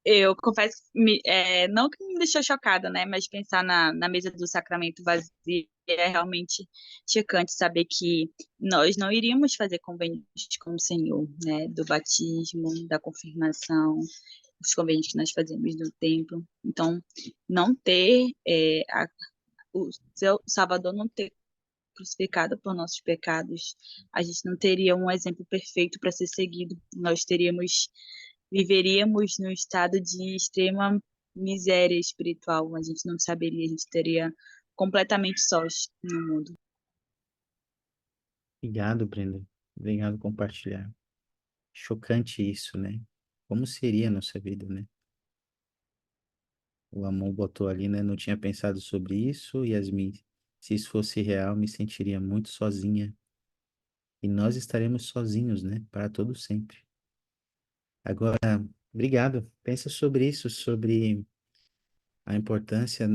eu confesso, não que me deixou chocada, né? Mas pensar na mesa do sacramento vazia é realmente chocante saber que nós não iríamos fazer convênios com o Senhor, né? Do batismo, da confirmação, os convênios que nós fazemos no templo. Então, não ter o seu Salvador não ter crucificado por nossos pecados, a gente não teria um exemplo perfeito para ser seguido. Nós viveríamos num estado de extrema miséria espiritual. A gente não saberia, a gente teria completamente sós no mundo. Obrigado, Brenda. Obrigado por compartilhar. Chocante isso, né? Como seria a nossa vida, né? O Amon botou ali, né? Não tinha pensado sobre isso, Yasmin. Se isso fosse real, me sentiria muito sozinha. E nós estaremos sozinhos, né? Para todo sempre. Agora, obrigado. Pensa sobre isso, sobre a importância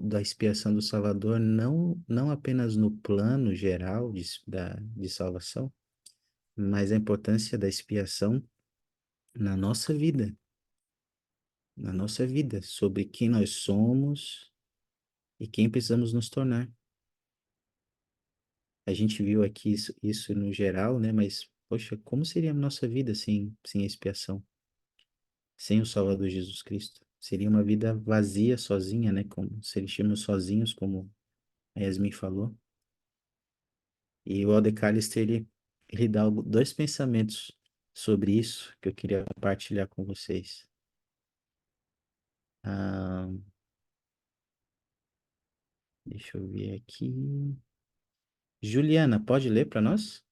da expiação do Salvador, não apenas no plano geral de salvação, mas a importância da expiação na nossa vida, sobre quem nós somos e quem precisamos nos tornar. A gente viu aqui isso no geral, né? Mas, poxa, como seria a nossa vida sem expiação, sem o Salvador Jesus Cristo? Seria uma vida vazia, sozinha, né? Como seríamos sozinhos, como a Yasmin falou. E o Alder Callister, ele dá dois pensamentos sobre isso que eu queria compartilhar com vocês. Ah, deixa eu ver aqui. Juliana, pode ler para nós?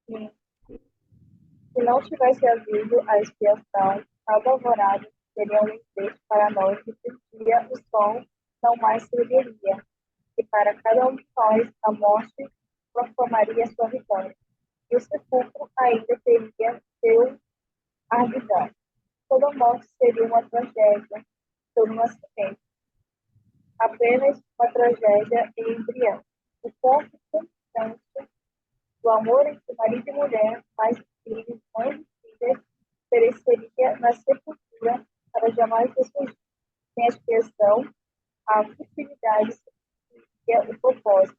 Sim. Se não tivesse havido a expiação, cada alvorada seria um lembrete para nós de que um dia o sol não mais se ergueria, e para cada um de nós a morte proclamaria sua vitória, e o sepulcro ainda teria seu ardidão. Toda morte seria uma tragédia, todo nascimento, apenas uma tragédia em embrião. O ponto constante do amor entre marido e mulher, pais e filhos, mães e filhas, pereceria na sepultura para jamais ressurgir. Sem a expiação, a futilidade seria o propósito.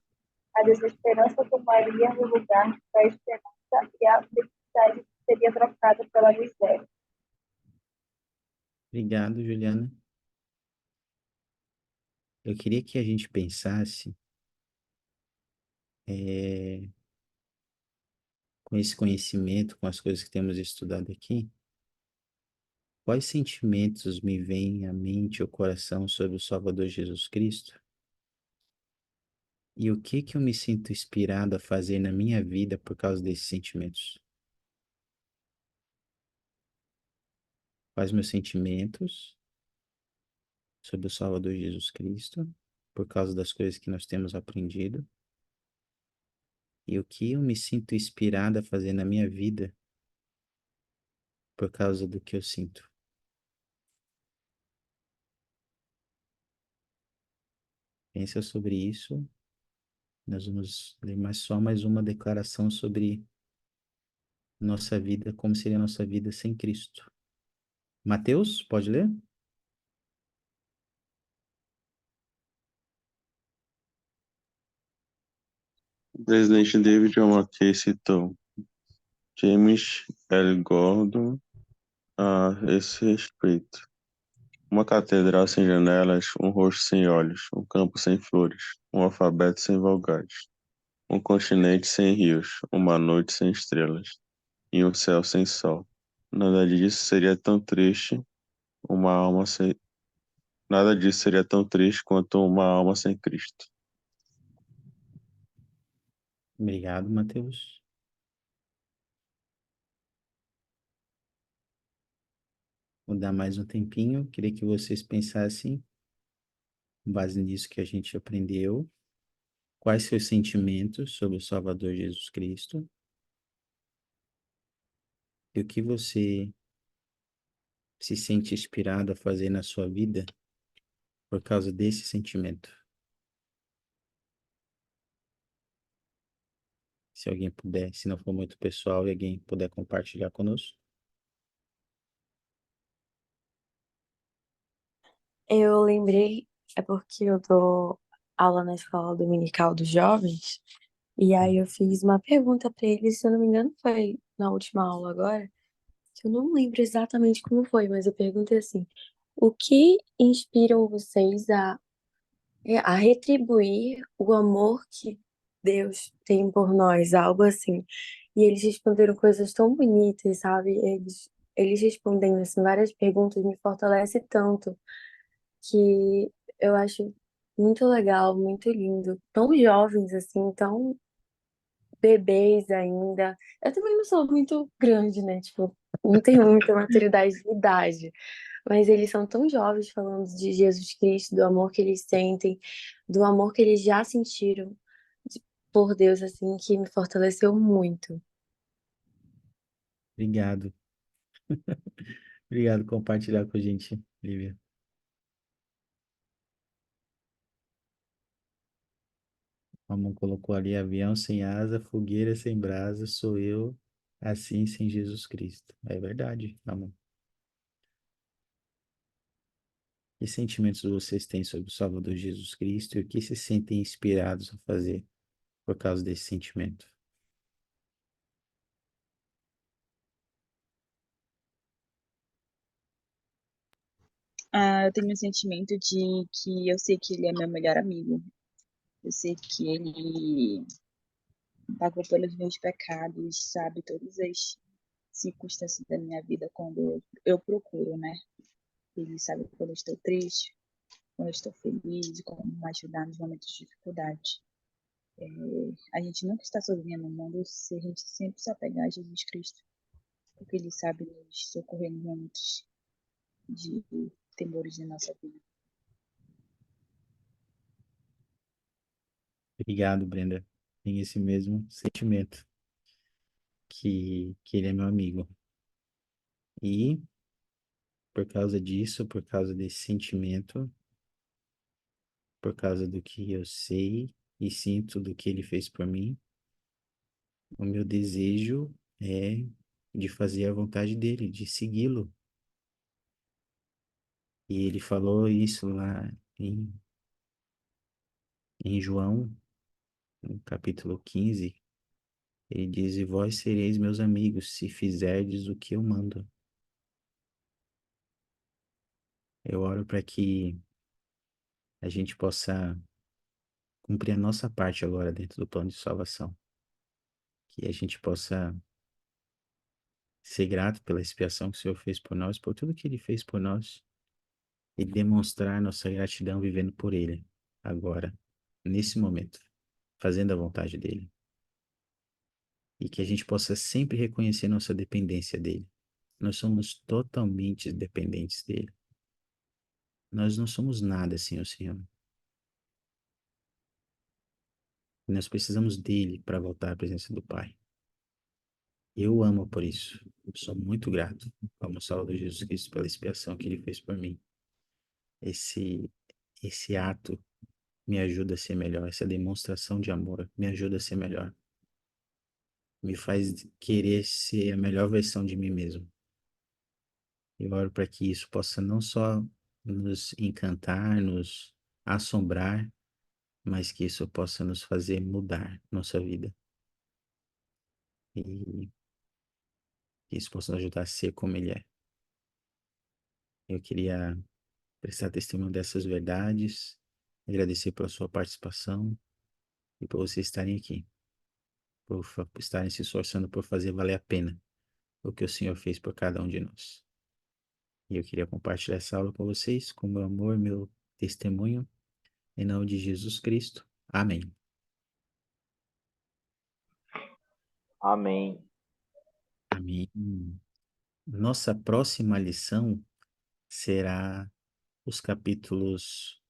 A desesperança tomaria o lugar da esperança e a felicidade seria trocada pela miséria. Obrigado, Juliana. Eu queria que a gente pensasse com esse conhecimento, com as coisas que temos estudado aqui, quais sentimentos me vêm à mente ou coração sobre o Salvador Jesus Cristo? E o que eu me sinto inspirado a fazer na minha vida por causa desses sentimentos? Quais meus sentimentos sobre o Salvador Jesus Cristo, por causa das coisas que nós temos aprendido? E o que eu me sinto inspirado a fazer na minha vida por causa do que eu sinto? Pensa sobre isso Nós vamos ler só mais uma declaração sobre nossa vida, como seria a nossa vida sem Cristo. Mateus, pode ler? O presidente David John McKay citou James L. Gordon a esse respeito. Uma catedral sem janelas, um rosto sem olhos, um campo sem flores, um alfabeto sem vogais, um continente sem rios, uma noite sem estrelas e um céu sem sol. Nada disso seria tão triste, uma alma sem... Nada disso seria tão triste quanto uma alma sem Cristo. Obrigado, Mateus. Vou dar mais um tempinho. Queria que vocês pensassem, com base nisso que a gente aprendeu, quais seus sentimentos sobre o Salvador Jesus Cristo e o que você se sente inspirado a fazer na sua vida por causa desse sentimento. Se alguém puder, se não for muito pessoal e alguém puder compartilhar conosco. Eu lembrei, é porque eu dou aula na escola dominical dos jovens, e aí eu fiz uma pergunta para eles, se eu não me engano, foi na última aula agora, que eu não lembro exatamente como foi, mas eu perguntei assim: o que inspiram vocês a retribuir o amor que Deus tem por nós, algo assim? E eles responderam coisas tão bonitas, sabe? Eles respondendo assim, várias perguntas me fortalece tanto que eu acho muito legal, muito lindo. Tão jovens assim, tão bebês ainda. Eu também não sou muito grande, né? Tipo, não tenho muita maturidade de idade. Mas eles são tão jovens falando de Jesus Cristo, do amor que eles sentem, do amor que eles já sentiram por Deus, assim, que me fortaleceu muito. Obrigado. Obrigado por compartilhar com a gente, Lívia. Mamãe colocou ali avião sem asa, fogueira sem brasa, sou eu, assim sem Jesus Cristo. É verdade, mamãe. Que sentimentos vocês têm sobre o Salvador Jesus Cristo e o que se sentem inspirados a fazer por causa desse sentimento? Eu tenho um sentimento de que eu sei que ele é meu melhor amigo. Eu sei que ele pagou pelos meus pecados, sabe todas as circunstâncias da minha vida quando eu procuro, né? Ele sabe quando eu estou triste, quando eu estou feliz, como me ajudar nos momentos de dificuldade. A gente nunca está sozinha no mundo se a gente sempre se apegar a Jesus Cristo, porque Ele sabe nos socorrer nos momentos de temores da nossa vida. Obrigado, Brenda. Tem esse mesmo sentimento, que ele é meu amigo. E por causa disso, por causa desse sentimento, por causa do que eu sei e sinto do que ele fez por mim, o meu desejo é de fazer a vontade dele, de segui-lo. E ele falou isso lá em João, no capítulo 15. Ele diz: E vós sereis meus amigos, se fizerdes o que eu mando. Eu oro para que a gente possa cumprir a nossa parte agora dentro do plano de salvação. Que a gente possa ser grato pela expiação que o Senhor fez por nós, por tudo que Ele fez por nós, e demonstrar nossa gratidão vivendo por Ele, agora, nesse momento, fazendo a vontade dEle. E que a gente possa sempre reconhecer nossa dependência dEle. Nós somos totalmente dependentes dEle. Nós não somos nada sem o Senhor. Nós precisamos dEle para voltar à presença do Pai. Eu o amo por isso. Eu sou muito grato ao Salvador Jesus Cristo pela expiação que Ele fez por mim. Esse ato me ajuda a ser melhor. Essa demonstração de amor me ajuda a ser melhor. Me faz querer ser a melhor versão de mim mesmo. Eu oro para que isso possa não só nos encantar, nos assombrar, mas que isso possa nos fazer mudar nossa vida. E que isso possa nos ajudar a ser como Ele é. Eu queria prestar testemunho dessas verdades, agradecer pela sua participação e por vocês estarem aqui, por estarem se esforçando por fazer valer a pena o que o Senhor fez por cada um de nós. E eu queria compartilhar essa aula com vocês, com meu amor, meu testemunho, em nome de Jesus Cristo. Amém. Amém. Amém. Nossa próxima lição será os capítulos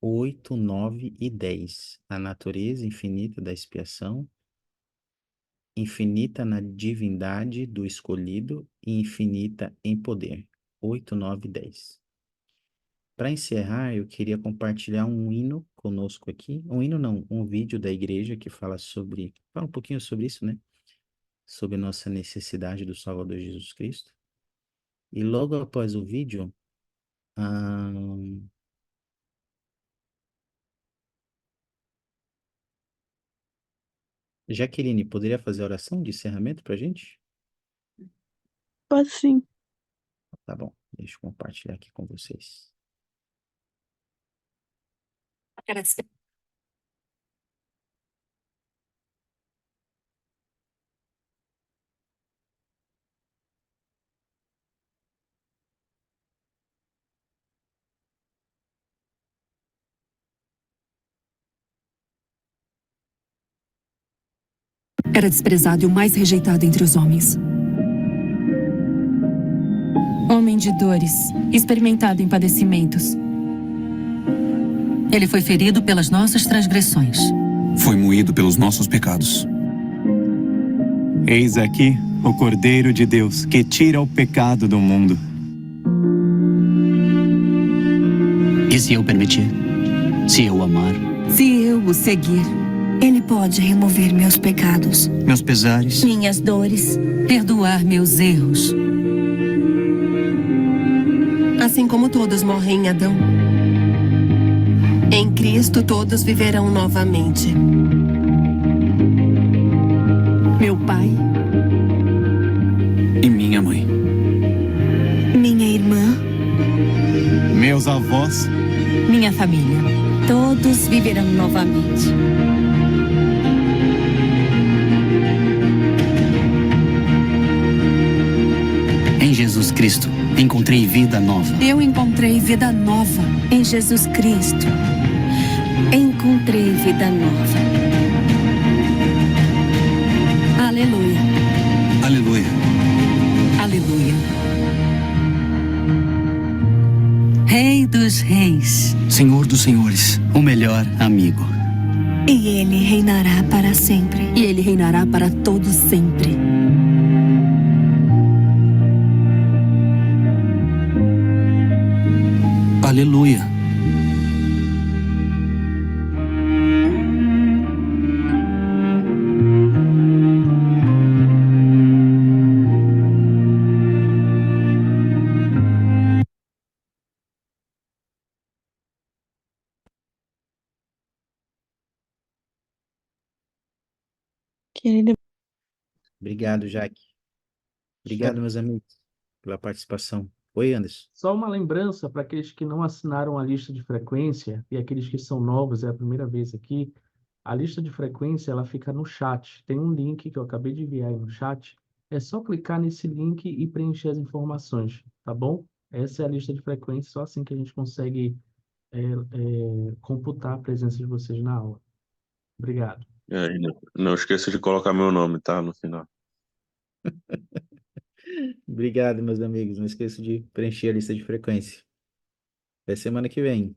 8, 9 e 10. A natureza infinita da expiação, infinita na divindade do escolhido e infinita em poder. 8, 9 e 10. Para encerrar, eu queria compartilhar um hino conosco aqui. Um hino não, um vídeo da igreja que fala um pouquinho sobre isso, né? Sobre nossa necessidade do Salvador Jesus Cristo. E logo após o vídeo, Jaqueline, poderia fazer a oração de encerramento para a gente? Pode sim. Tá bom, deixa eu compartilhar aqui com vocês. Era desprezado e o mais rejeitado entre os homens. Homem de dores, experimentado em padecimentos. Ele foi ferido pelas nossas transgressões. Foi moído pelos nossos pecados. Eis aqui o Cordeiro de Deus, que tira o pecado do mundo. E se eu permitir? Se eu amar? Se eu o seguir, Ele pode remover meus pecados, meus pesares, minhas dores, perdoar meus erros. assim como todos morrem em Adão. Em Cristo todos viverão novamente. Meu pai, E minha mãe. minha irmã, Meus avós, Minha família. todos viverão novamente. em Jesus Cristo, encontrei vida nova. Eu encontrei vida nova. Em Jesus Cristo, encontrei vida nova. Aleluia. Aleluia. Aleluia. Rei dos reis. Senhor dos senhores, o melhor amigo. E Ele reinará para sempre. E ele reinará para todo sempre. Aleluia. Querida, Obrigado, Jaque. Obrigado, meus amigos, pela participação. Oi, Anderson. Só uma lembrança para aqueles que não assinaram a lista de frequência e aqueles que são novos, é a primeira vez aqui, a lista de frequência ela fica no chat. Tem um link que eu acabei de enviar aí no chat. É só clicar nesse link e preencher as informações, tá bom? Essa é a lista de frequência, só assim que a gente consegue computar a presença de vocês na aula. Obrigado. E não esqueça de colocar meu nome, tá? No final. Obrigado, meus amigos. Não esqueça de preencher a lista de frequência. Até semana que vem.